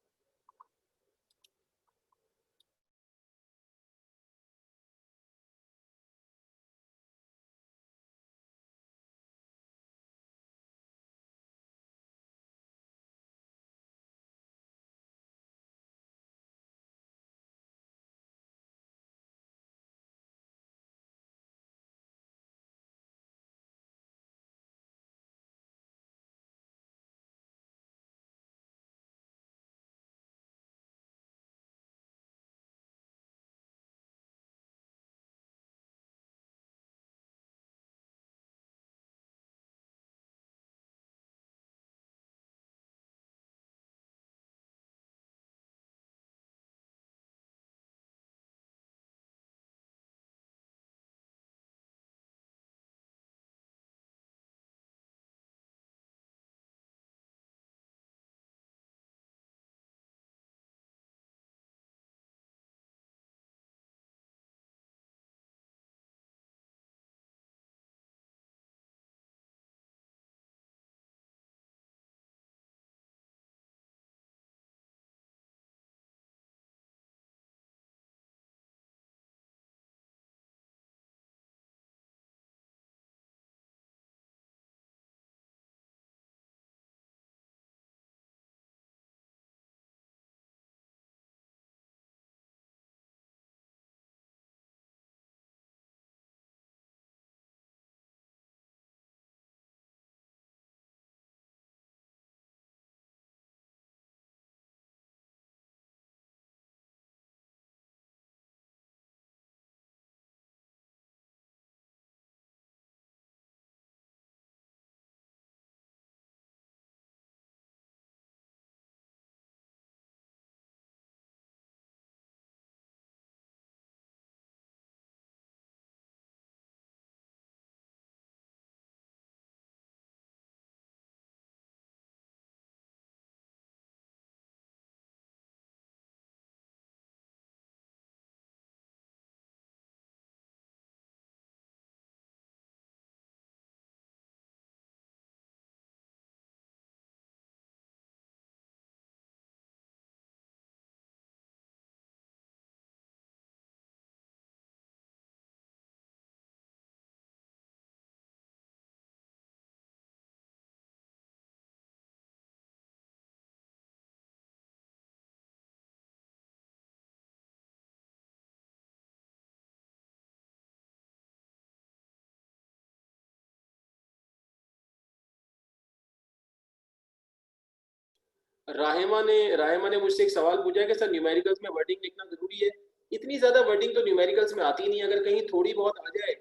राहिमा ने मुझसे एक सवाल पूछा है कि सर न्यूमेरिकल्स में वर्डिंग लिखना जरूरी है। इतनी ज्यादा वर्डिंग तो न्यूमेरिकल्स में आती नहीं, अगर कहीं थोड़ी बहुत आ जाए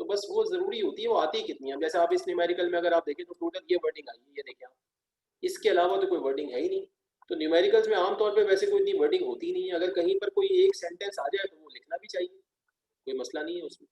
तो बस वो जरूरी होती है, वो आती कितनी है। जैसे आप इस न्यूमेरिकल में अगर आप देखें तो टोटल ये वर्डिंग आई है, ये देखें आप, इसके अलावा तो कोई वर्डिंग है ही नहीं। तो न्यूमेरिकल्स में आमतौर पर वैसे कोई इतनी वर्डिंग होती नहीं है, अगर कहीं पर कोई एक सेंटेंस आ जाए तो वो लिखना भी चाहिए, कोई मसला नहीं है उसमें।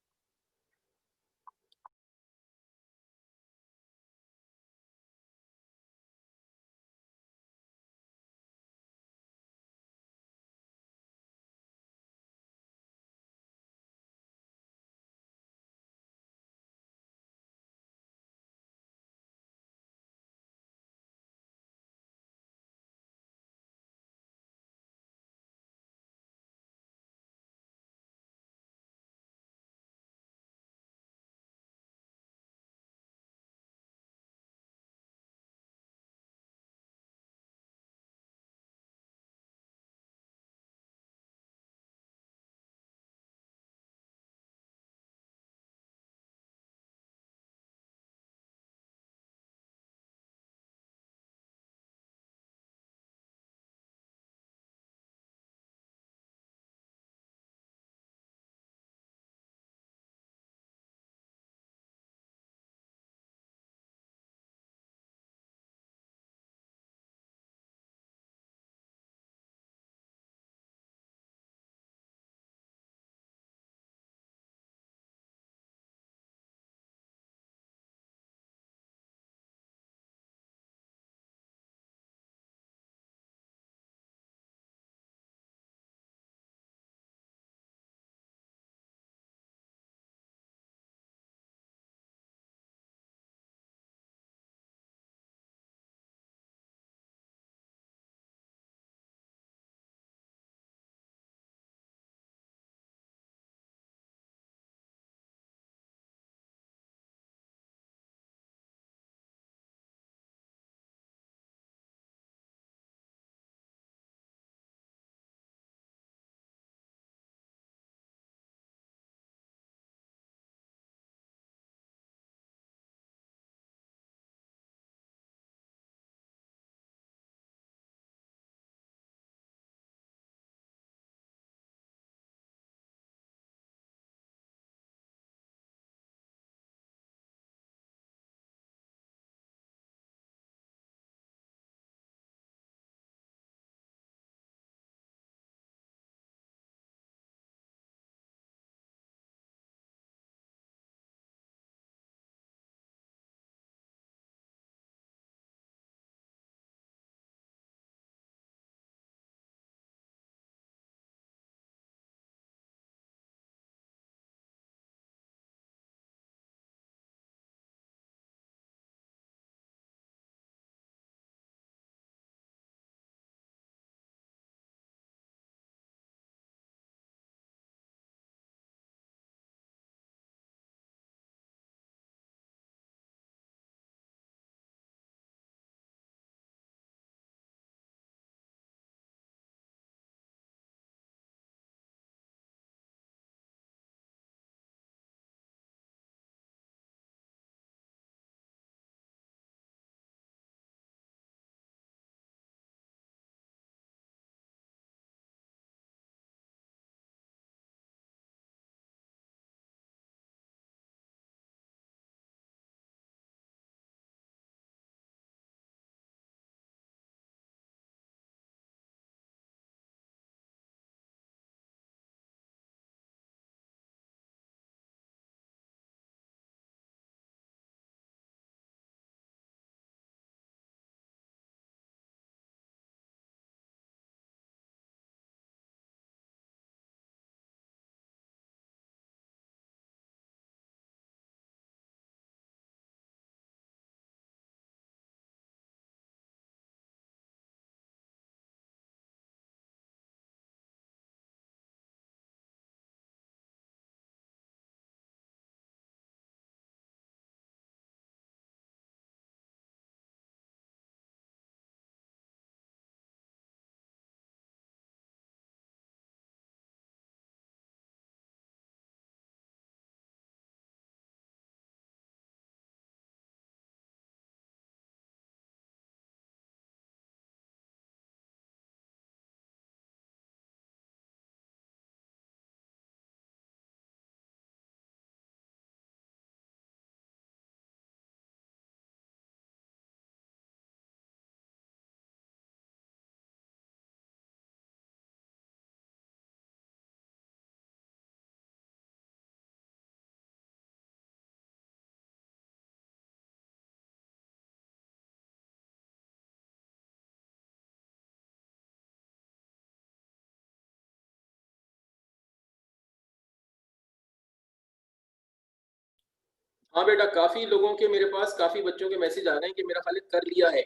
हाँ बेटा, काफी लोगों के मेरे पास काफी बच्चों के मैसेज आ गए हैं कि मेरा खाली कर लिया है,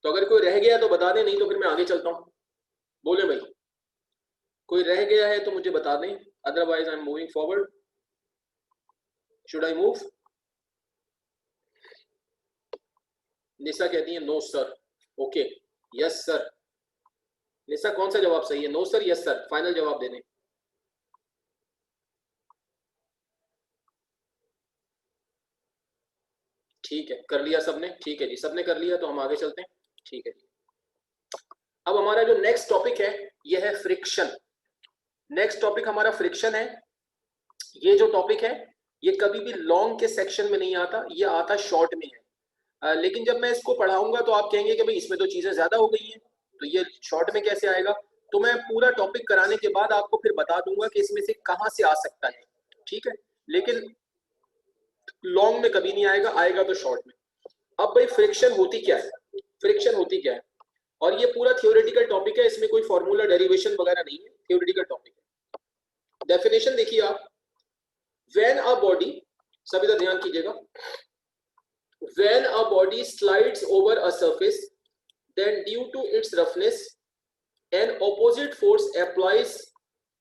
तो अगर कोई रह गया तो बता दें, नहीं तो फिर मैं आगे चलता हूँ। बोले भाई, कोई रह गया है तो मुझे बता दें, otherwise I am moving forward. Should I move? Nisha कहती है no sir. Okay, yes sir. Nisha कौन सा जवाब सही है? No sir, yes sir? Final जवाब दे दें। ठीक है, कर लिया सबने? ठीक है जी, सबने कर लिया, तो हम आगे चलते हैं। ठीक है जी, अब हमारा जो नेक्स्ट टॉपिक है यह है फ्रिक्शन। नेक्स्ट टॉपिक हमारा फ्रिक्शन है। ये जो टॉपिक है ये कभी भी लॉन्ग के सेक्शन में नहीं आता, ये आता शॉर्ट में है। लेकिन जब मैं इसको पढ़ाऊंगा तो आप कहेंगे कि भाई इसमें तो चीजें ज्यादा हो गई हैं, तो ये शॉर्ट में कैसे आएगा? तो मैं पूरा टॉपिक कराने के बाद आपको फिर बता दूंगा कि इसमें से कहां से आ सकता है। ठीक है, लेकिन लॉन्ग में कभी नहीं आएगा, आएगा तो शॉर्ट में। अब भाई फ्रिक्शन होती क्या है? फ्रिक्शन होती क्या है? और ये पूरा थियोरेटिकल टॉपिक है, इसमें कोई फॉर्मूला डेरिवेशन वगैरह नहीं है, थियोरेटिकल टॉपिक है। डेफिनेशन देखिए आप, व्हेन अ बॉडी, सब इधर ध्यान कीजिएगा, when a body slides over a surface, then due to its roughness an opposite force applies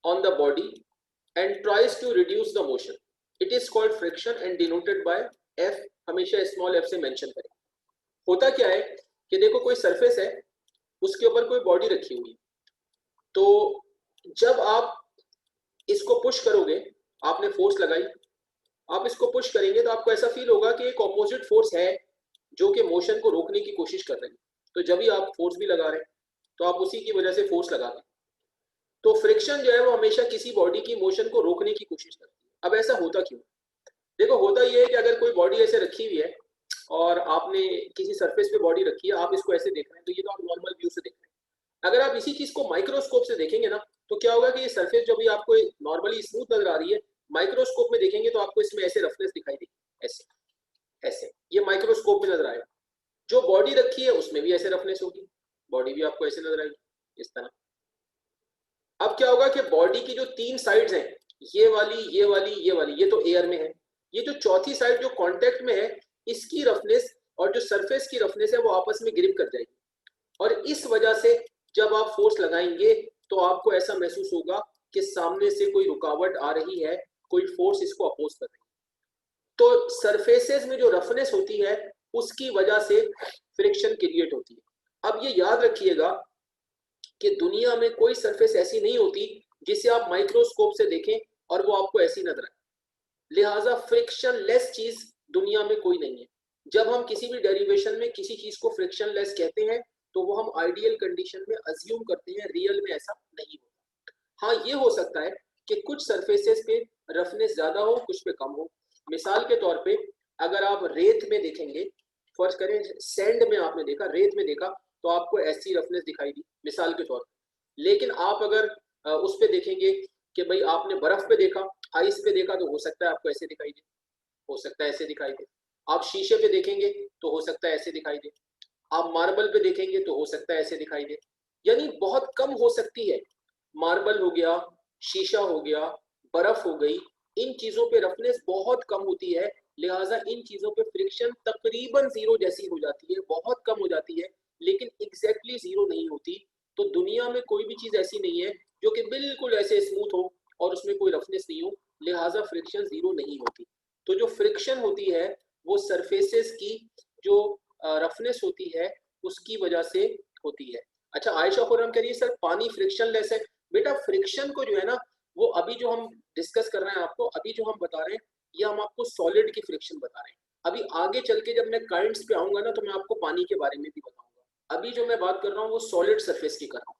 on the body and tries to reduce the motion, it is called friction and denoted by F। हमेशा स्मॉल f से मेंशन करें। होता क्या है कि देखो कोई सरफेस है, उसके ऊपर कोई बॉडी रखी हुई है, तो जब आप इसको पुश करोगे, आपने फोर्स लगाई, आप इसको पुश करेंगे तो आपको ऐसा फील होगा कि एक ऑपोजिट फोर्स है जो कि मोशन को रोकने की कोशिश कर रहे हैं। तो जब भी आप फोर्स भी लगा रहे हैं तो आप उसी की वजह से फोर्स लगाते हैं। तो फ्रिक्शन जो है वो हमेशा किसी बॉडी की मोशन को रोकने की कोशिश करती है। अब ऐसा होता क्यों? देखो होता ये है कि अगर कोई बॉडी ऐसे रखी हुई है और आपने किसी सरफेस पे बॉडी रखी है, आप इसको ऐसे देख रहे हैं, तो ये तो आप नॉर्मल व्यू से देख रहे हैं। अगर आप इसी चीज को माइक्रोस्कोप से देखेंगे ना, तो क्या होगा कि ये सरफेस जो भी आपको नॉर्मली स्मूथ नजर आ रही है, माइक्रोस्कोप में देखेंगे तो आपको इसमें ऐसे रफनेस दिखाई देगी, ऐसे ऐसे, ये माइक्रोस्कोप में नजर आएगा। जो बॉडी रखी है उसमें भी ऐसे रफनेस होगी, बॉडी भी आपको ऐसे नजर आएगी इस तरह। अब क्या होगा कि बॉडी की जो तीन साइड्स हैं, ये वाली, ये वाली, ये वाली, ये तो एयर में है, ये जो चौथी साइड जो कांटेक्ट में है, इसकी रफनेस और जो सरफेस की रफनेस है वो आपस में ग्रिप कर जाएगी, और इस वजह से जब आप फोर्स लगाएंगे तो आपको ऐसा महसूस होगा कि सामने से कोई रुकावट आ रही है, कोई फोर्स इसको अपोज कर रही है। तो सरफेसेस में जो रफनेस होती है उसकी वजह से फ्रिक्शन क्रिएट होती है। अब ये याद रखिएगा कि दुनिया में कोई सरफेस ऐसी नहीं होती जिसे आप माइक्रोस्कोप से देखें और वो आपको ऐसी नजर आए। लिहाजा फ्रिक्शन लेस चीज दुनिया में कोई नहीं है। जब हम किसी भी डेरिवेशन में किसी चीज को फ्रिक्शन लेस कहते हैं तो वो हम आइडियल कंडीशन में अज्यूम करते हैं, रियल में ऐसा नहीं होता। हाँ, ये हो सकता है कि कुछ सरफेसेस पे रफनेस ज्यादा हो, कुछ पे कम हो। मिसाल के तौर पे अगर आप रेत में देखेंगे, फर्ज करें सैंड में आपने देखा, रेत में देखा, तो आपको ऐसी रफनेस दिखाई दी मिसाल के तौर पे। लेकिन आप अगर उस पे देखेंगे कि भाई आपने बर्फ पे देखा, आइस पे देखा, तो हो सकता है आपको ऐसे दिखाई दे, हो सकता है ऐसे दिखाई दे। आप शीशे पे देखेंगे तो हो सकता है ऐसे दिखाई दे, आप मार्बल पे देखेंगे तो हो सकता है ऐसे दिखाई दे। यानी बहुत कम हो सकती है। मार्बल हो गया, शीशा हो गया, बर्फ हो गई, इन चीजों पे रफनेस बहुत कम होती है, लिहाजा इन चीजों पे फ्रिक्शन तकरीबन जीरो जैसी हो जाती है, बहुत कम हो जाती है, लेकिन एग्जैक्टली जीरो नहीं होती। तो दुनिया में कोई भी चीज ऐसी नहीं है जो कि बिल्कुल ऐसे स्मूथ हो और उसमें कोई रफनेस नहीं हो, लिहाजा फ्रिक्शन जीरो नहीं होती। तो जो फ्रिक्शन होती है वो सरफेसेस की जो रफनेस होती है उसकी वजह से होती है। अच्छा, आयशा खुरम कह रही है सर पानी फ्रिक्शन लेस है। बेटा फ्रिक्शन को जो है ना, वो अभी जो हम डिस्कस कर रहे हैं, आपको अभी जो हम बता रहे हैं, ये हम आपको सॉलिड की फ्रिक्शन बता रहे हैं। अभी आगे चल के जब मैं करंट्स पे आऊंगा ना, तो मैं आपको पानी के बारे में भी बताऊंगा। अभी जो मैं बात कर रहा हूँ वो सॉलिड सरफेस की कर रहा हूँ।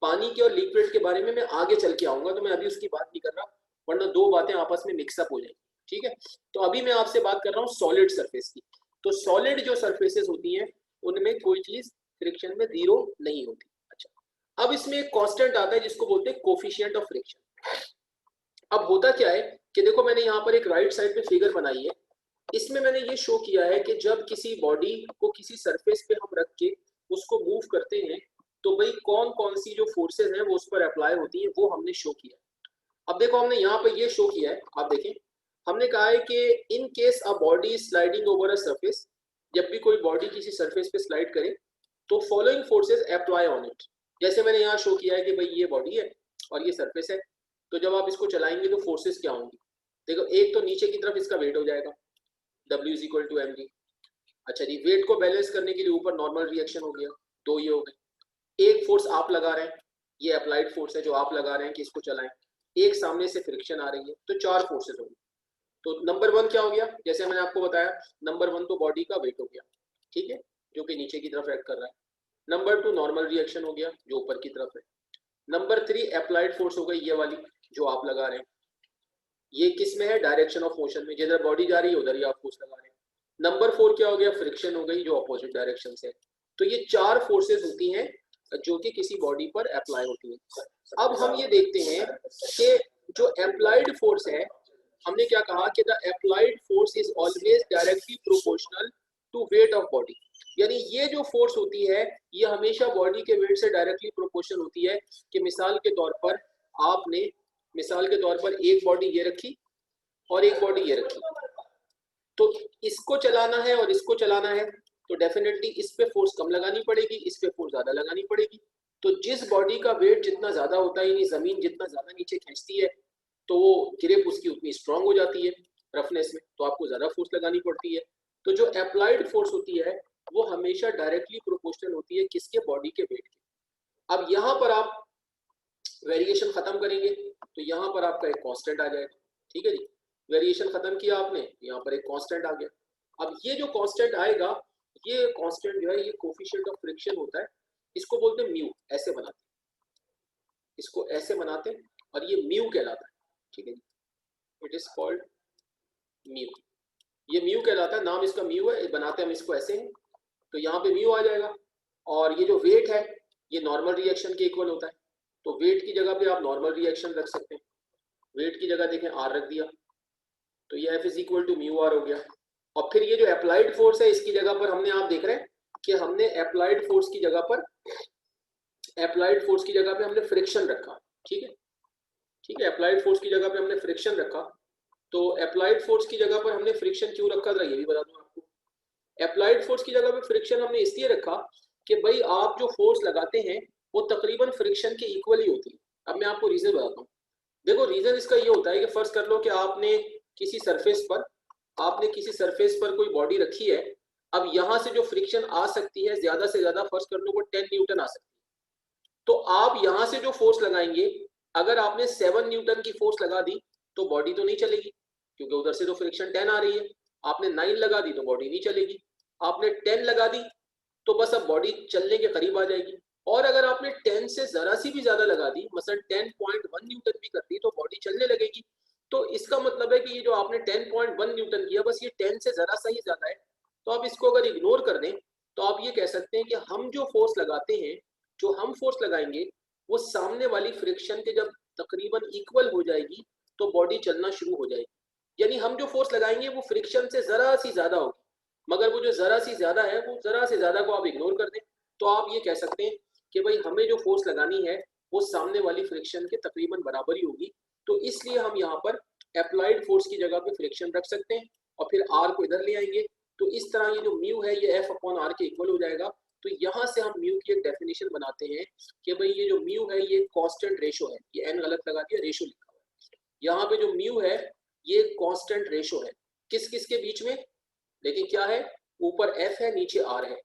पानी के और लिक्विड के बारे में मैं आगे चल के आऊंगा, तो मैं अभी उसकी बात नहीं कर रहा, वरना दो बातें आपस में मिक्सअप हो जाएंगी। ठीक है, तो अभी मैं आपसे बात कर रहा हूँ सॉलिड सरफेस की। तो सॉलिड जो सरफेसेस होती हैं उनमें कोई चीज फ्रिक्शन में जीरो नहीं होती। अच्छा, अब इसमें एक कांस्टेंट आता है जिसको बोलते हैं कोफिशिएंट ऑफ फ्रिक्शन। अब होता क्या है कि देखो मैंने यहाँ पर एक राइट साइड पे फिगर बनाई है, इसमें मैंने ये शो किया है कि जब किसी बॉडी को किसी सरफेस पे हम रख के उसको मूव करते हैं तो भाई कौन कौन सी जो फोर्सेस हैं वो उस पर अप्लाई होती हैं, वो हमने शो किया। अब देखो हमने यहाँ पे ये शो किया है, आप देखें हमने कहा है कि in case a body sliding over a surface, जब भी कोई बॉडी किसी सरफेस पे स्लाइड करे तो following forces apply on it. जैसे मैंने यहाँ शो किया है कि भाई ये बॉडी है और ये सरफेस है, तो जब आप इसको चलाएंगे तो फोर्सेस क्या होंगी? देखो, एक तो नीचे की तरफ इसका वेट हो जाएगा W is equal to mg। अच्छा जी, वेट को बैलेंस करने के लिए ऊपर नॉर्मल रिएक्शन हो गया, दो ये हो गए। एक फोर्स आप लगा रहे हैं, ये अप्लाइड फोर्स है जो आप लगा रहे हैं कि इसको चलाएं। एक सामने से फ्रिक्शन आ रही है, तो चार फोर्सेस होंगी। तो नंबर वन क्या हो गया? जैसे मैंने आपको बताया, नंबर वन तो बॉडी का वेट हो गया, ठीक है, जो कि नीचे की तरफ एक्ट कर रहा है। नंबर टू नॉर्मल रिएक्शन हो गया जो ऊपर की तरफ है। नंबर थ्री अप्लाइड फोर्स हो गई, ये वाली जो आप लगा रहे हैं। ये किस में है? डायरेक्शन ऑफ मोशन में, जिधर बॉडी जा रही है उधर ही आप फोर्स लगा रहे हैं। नंबर फोर क्या हो गया? फ्रिक्शन हो गई जो अपोजिट डायरेक्शन से। तो ये चार फोर्सेस होती हैं जो कि किसी बॉडी पर अप्लाई होती है। अब हम ये देखते हैं कि जो अप्लाइड फोर्स है, हमने क्या कहा कि the applied force is always directly proportional to weight of body. यानी ये जो फोर्स होती है ये हमेशा बॉडी के वेट से डायरेक्टली प्रोपोर्शनल होती है। कि मिसाल के तौर पर आपने एक बॉडी ये रखी और एक बॉडी ये रखी, तो इसको चलाना है और इसको चलाना है, तो डेफिनेटली इस पे फोर्स कम लगानी पड़ेगी, इस पे फोर्स ज्यादा लगानी पड़ेगी। तो जिस बॉडी का वेट जितना ज्यादा होता है, यानी जमीन जितना ज्यादा नीचे खींचती है, तो वो ग्रिप उसकी उतनी स्ट्रांग हो जाती है रफनेस में, तो आपको ज्यादा फोर्स लगानी पड़ती है। तो जो अप्लाइड फोर्स होती है वो हमेशा डायरेक्टली प्रोपोर्शनल होती है किसके? बॉडी के वेट के। अब यहाँ पर आप वेरिएशन खत्म करेंगे तो यहाँ पर आपका एक कांस्टेंट आ जाएगा, ठीक है जी। वेरिएशन खत्म किया आपने, यहाँ पर एक कांस्टेंट आ गया। अब ये जो कांस्टेंट आएगा, ये कांस्टेंट जो है ये कोफिशिएंट ऑफ फ्रिक्शन होता है, इसको बोलते हैं म्यू। ऐसे बनाते हैं, इसको ऐसे बनाते हैं और ये म्यू कहलाता है, ठीक है जी। इट इज कॉल्ड म्यू, ये म्यू कहलाता है, नाम इसका म्यू है। बनाते हम इसको ऐसे हैं, तो यहाँ पे म्यू आ जाएगा। और ये जो वेट है ये नॉर्मल रिएक्शन के इक्वल होता है, तो वेट की जगह पे आप नॉर्मल रिएक्शन रख सकते हैं। वेट की जगह देखें आर रख दिया, तो ये F is equal to mu R हो गया। और फिर ये जो अप्लाइड फोर्स है इसकी जगह पर हमने, आप देख रहे हैं कि हमने अप्लाइड फोर्स की जगह पे हमने फ्रिक्शन रखा, ठीक है, ठीक है। अप्लाइड फोर्स की जगह पे हमने फ्रिक्शन रखा, तो अप्लाइड फोर्स की जगह पर हमने फ्रिक्शन क्यों रखा था ये भी बता दूं आपको। अप्लाइड फोर्स की जगह पे फ्रिक्शन हमने इसलिए रखा कि भाई आप जो फोर्स लगाते हैं वो तकरीबन फ्रिक्शन के इक्वल ही होती है। अब मैं आपको रीजन बताता हूँ। देखो, रीजन इसका ये होता है कि फर्स्ट कर लो कि आपने किसी सरफेस पर कोई बॉडी रखी है। अब यहाँ से जो फ्रिक्शन आ सकती है ज्यादा से ज्यादा, फर्स्ट कर लो वो 10 न्यूटन आ सकती है। तो आप यहाँ से जो फोर्स लगाएंगे, अगर आपने 7 न्यूटन की फोर्स लगा दी तो बॉडी तो नहीं चलेगी, क्योंकि उधर से तो फ्रिक्शन 10 आ रही है। आपने 9 लगा दी तो बॉडी नहीं चलेगी। आपने 10 लगा दी तो बस अब बॉडी चलने के करीब आ जाएगी। और अगर आपने 10 से जरा सी भी ज्यादा लगा दी, मसलन 10.1 न्यूटन भी कर दी, तो बॉडी चलने लगेगी। तो इसका मतलब है कि ये जो आपने 10.1 न्यूटन किया, बस ये 10 से जरा सा ही ज्यादा है। तो आप इसको अगर इग्नोर कर दें तो आप ये कह सकते हैं कि हम जो फोर्स लगाते हैं, जो हम फोर्स लगाएंगे वो सामने वाली फ्रिक्शन के जब तकरीबन इक्वल हो जाएगी तो बॉडी चलना शुरू हो जाएगी। यानी हम जो फोर्स लगाएंगे वो फ्रिक्शन से जरा सी ज्यादा होगी, मगर वो जो जरा सी ज्यादा है वो जरा से ज्यादा को आप इग्नोर कर दें, तो आप ये कह सकते हैं कि भाई हमें जो फोर्स लगानी है वो सामने वाली फ्रिक्शन के तकरीबन बराबर ही होगी। तो इसलिए हम यहाँ पर अप्लाइड फोर्स की जगह पे फ्रिक्शन रख सकते हैं और फिर आर को इधर ले आएंगे। तो इस तरह ये जो म्यू है ये F/R के इक्वल हो जाएगा। तो यहाँ से हम म्यू की एक डेफिनेशन बनाते हैं कि भाई ये जो म्यू है ये कांस्टेंट रेशो है। ये एन गलत लगा दिया, रेशो लिखा हुआ है यहाँ पे। जो म्यू है ये कांस्टेंट रेशो है किस किस के बीच में? लेकिन क्या है, ऊपर F है नीचे R है।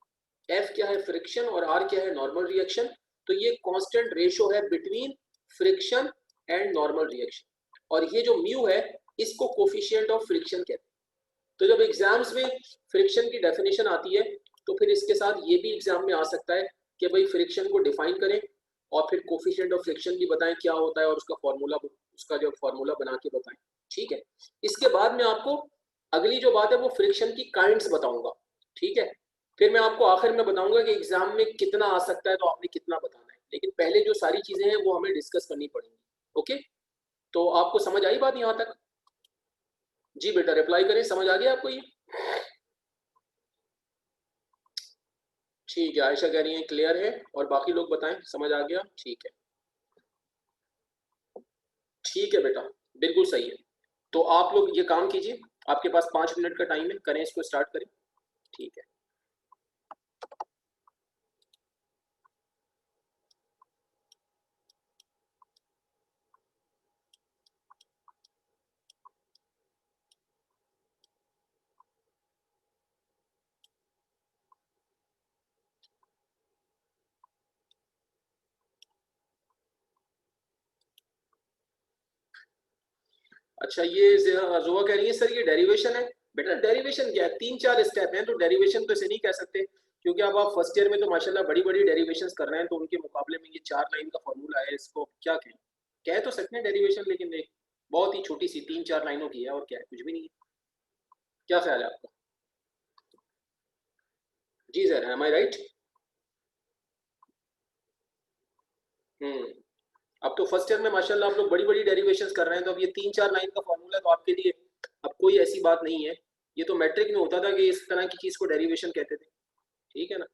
F क्या है? फ्रिक्शन, और R क्या है? Normal reaction. तो ये कांस्टेंट रेशो है between friction and normal reaction. और ये जो म्यू है इसको कोफिशिएंट ऑफ फ्रिक्शन कहते हैं। तो जब एग्जाम्स में फ्रिक्शन की डेफिनेशन आती है तो फिर इसके साथ ये भी एग्जाम में आ सकता है कि भाई फ्रिक्शन को डिफाइन करें और फिर कोफिशिएंट ऑफ फ्रिक्शन भी बताएं क्या होता है, और उसका जो फॉर्मूला बना के बताएं, ठीक है। इसके बाद में आपको अगली जो बात है वो फ्रिक्शन की काइंड्स बताऊंगा, ठीक है। फिर मैं आपको आखिर में बताऊंगा कि एग्जाम में कितना आ सकता है तो आपने कितना बताना है। लेकिन पहले जो सारी चीजें हैं वो हमें डिस्कस करनी पड़ेंगी, ओके। तो आपको समझ आई बात यहाँ तक? जी बेटा रिप्लाई करें, समझ आ गया आपको ये? ठीक है, आयशा कह रही है क्लियर है, और बाकी लोग बताएं समझ आ गया? ठीक है, ठीक है बेटा, बिल्कुल सही है। तो आप लोग ये काम कीजिए, आपके पास 5 मिनट का टाइम है, करें इसको, स्टार्ट करें। ठीक है। अच्छा, ये जोआ कह रही है सर ये डेरिवेशन है। बेटा डेरिवेशन क्या है, 3-4 स्टेप हैं, तो डेरिवेशन तो इसे नहीं कह सकते, क्योंकि अब आप फर्स्ट ईयर में तो माशाल्लाह बड़ी बड़ी डेरिवेशंस कर रहे हैं, तो उनके मुकाबले में ये 4 लाइन का फॉर्मूला है, इसको क्या कहें। कह तो सकते हैं डेरिवेशन, लेकिन एक बहुत ही छोटी सी 3-4 लाइनों की है, और क्या है, कुछ भी नहीं है। क्या ख्याल है आपका? जी सर, एम आई राइट? हम्म। अब तो फर्स्ट ईयर में माशाल्लाह आप लोग बड़ी बड़ी डेरिवेशंस कर रहे हैं, तो अब ये 3-4 लाइन का फॉर्मूला तो आपके लिए अब कोई ऐसी बात नहीं है। ये तो मैट्रिक में होता था कि इस तरह की चीज को डेरिवेशन कहते थे। ठीक है ना?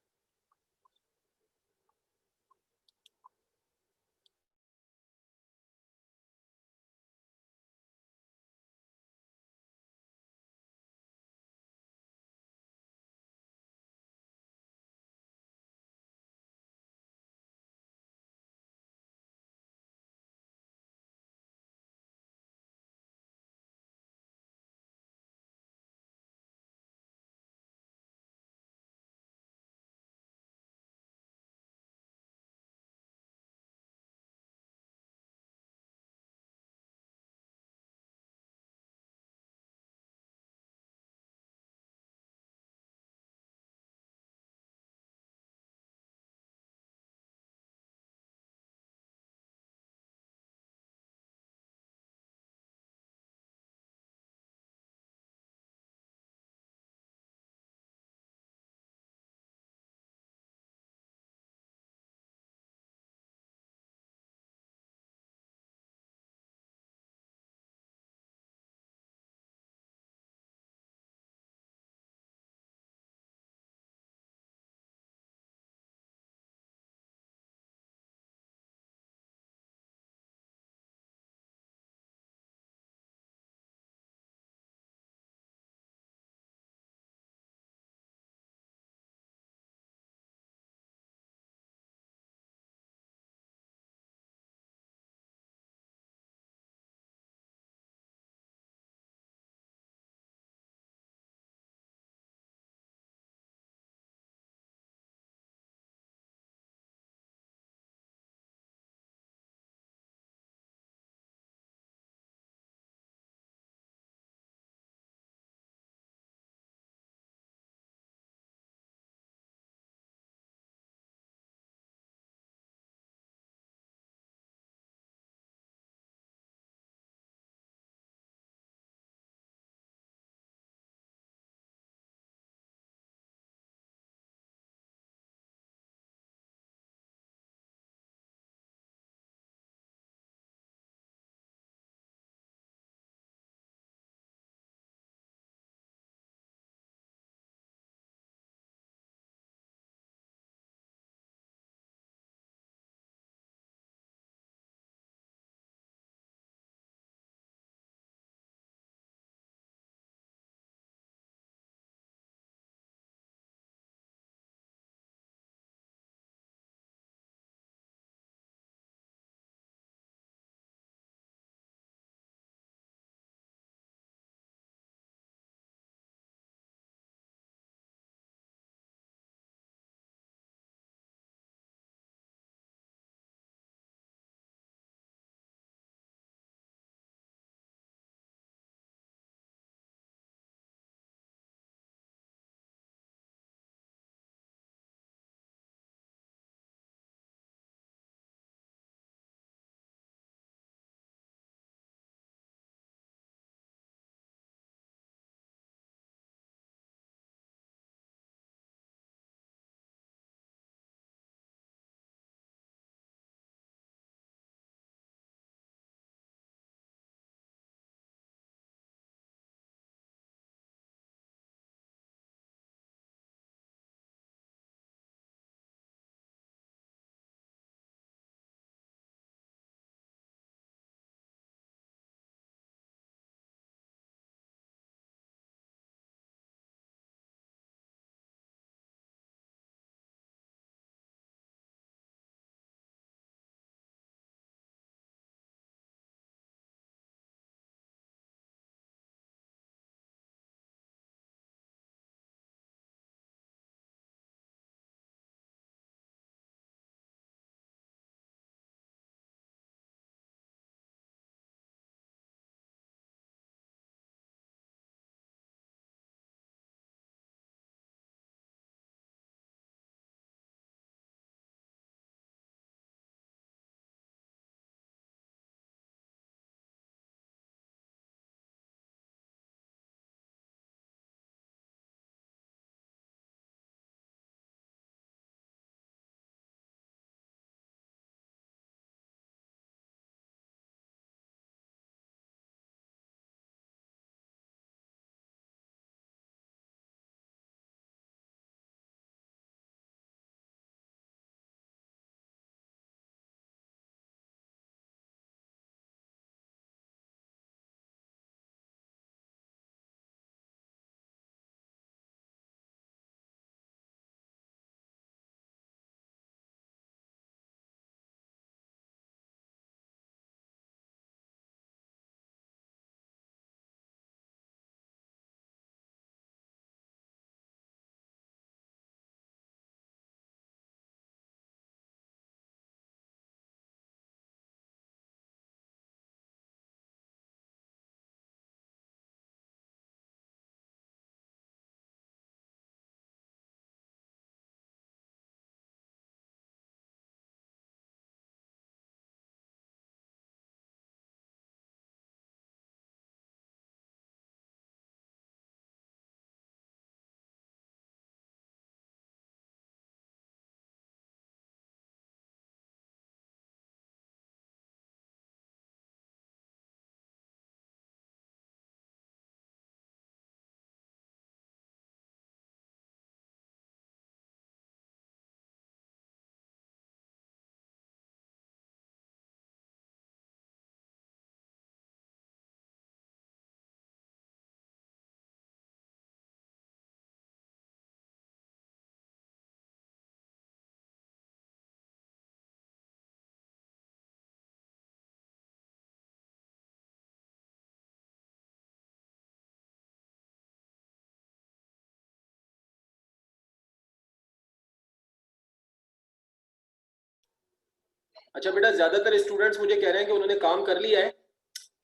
अच्छा बेटा, ज्यादातर स्टूडेंट्स मुझे कह रहे हैं कि उन्होंने काम कर लिया है,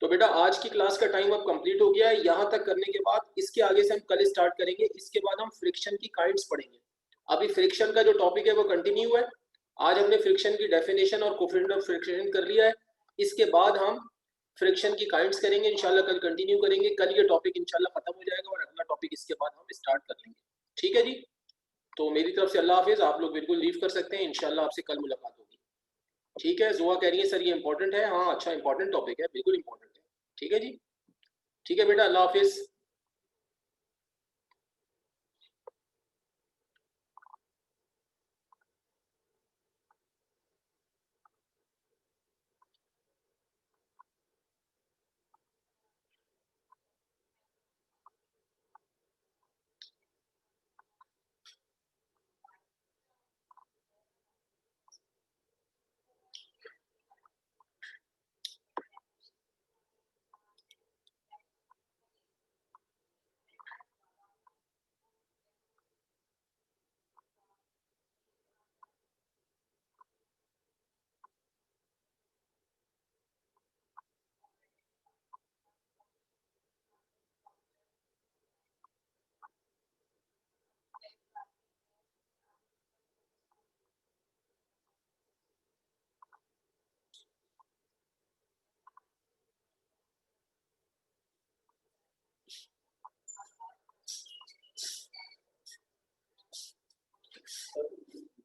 तो बेटा आज की क्लास का टाइम अब कंप्लीट हो गया है। यहाँ तक करने के बाद इसके आगे से हम कल स्टार्ट करेंगे। इसके बाद हम फ्रिक्शन की काइंड्स पढ़ेंगे। अभी फ्रिक्शन का जो टॉपिक है वो कंटिन्यू है। आज हमने फ्रिक्शन की डेफिनेशन और कोफिशिएंट ऑफ फ्रिक्शन कर लिया है। इसके बाद हम फ्रिक्शन की काइंड्स करेंगे इंशाल्लाह, कल कंटिन्यू करेंगे। कल ये टॉपिक इंशाल्लाह खत्म हो जाएगा और अगला टॉपिक इसके बाद हम स्टार्ट कर लेंगे। ठीक है जी, तो मेरी तरफ से अल्लाह हाफिज। आप लोग बिल्कुल लीव कर सकते हैं, इंशाल्लाह आपसे कल मुलाकात होगी। ठीक है, जुआ कह रही है सर ये इंपॉर्टेंट है। हाँ अच्छा, इंपॉर्टेंट टॉपिक है, बिल्कुल इंपॉर्टेंट है। ठीक है जी, ठीक है बेटा, अल्लाह हाफिज।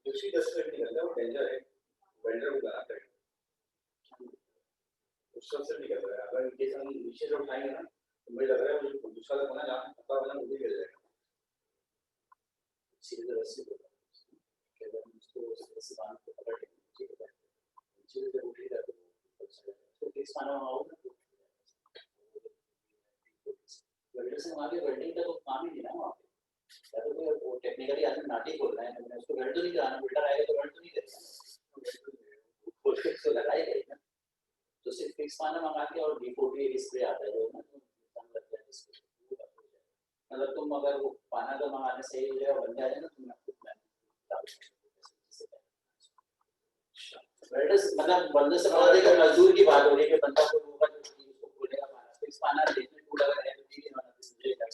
दूसरी दस्तक निकल रहा है, वो डेंजर है, वेंडर को लगाता है, उस सबसे निकल रहा है। अगर इनकेस हम नीचे से उठाएंगे ना, तो मुझे लग रहा है मुझे दूसरा होना जहाँ पता होना मुझे मिल जाएगा। सीधे रस्सी को केवल उसको रस्सी बांध के पकड़ के नीचे को नीचे से उठ ही जाते हैं। तो किस पाना होगा ना, वेल्डर से आगे वेल्डिंग का तो काम ही नहीं ना वहाँ पे। या तो कोई वो टेक्निकली आदमी नाटी बोल रहे हैं, तो मैं उसको वेल्ड तो नहीं कराना, वेल्डर आएगा तो वेल्ड तो नहीं करेगा, खोल के उसको लगाएगा ही ना। तो सिर्फ फिक्स पाना मंगा के और D40 स्प्रे आता है जो ना, तो कम लग जाए इसको। मतलब तुम अगर वो पाना का मंगाने सही हो जाए और बन जाए ना, तुम वेल्डर्स मतलब बंदे से बता देगा, मजदूर की बात हो रही है कि बंदा को होगा जो उसको खोलेगा पाना, फिक्स पाना देखने को लगा है तो ठीक है, मतलब मुझे लगा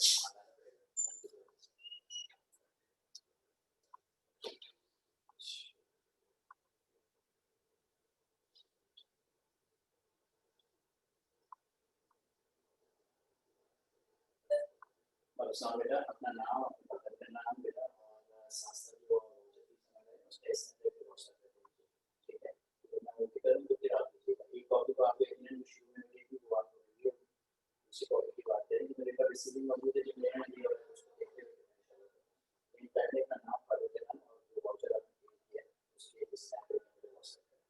और उसमें बेटा अपना नाम, अपना घर का नाम बेटा और शास्त्र जो उसके इसमें हो सकता है। ठीक है, तो मैं वो करूँ तो फिर आप एक कॉपी को आप इंडियन शुरू में देखिए, वो आप उसी कॉपी की बात करेंगे। मेरे पास रिसीविंग मौजूद है जो मैंने दिया है, उसको देखते हुए पहले का नाम पढ़ देना और जो वाउचर आपने दिया उसके स्टैंडर्ड में हो सकता है।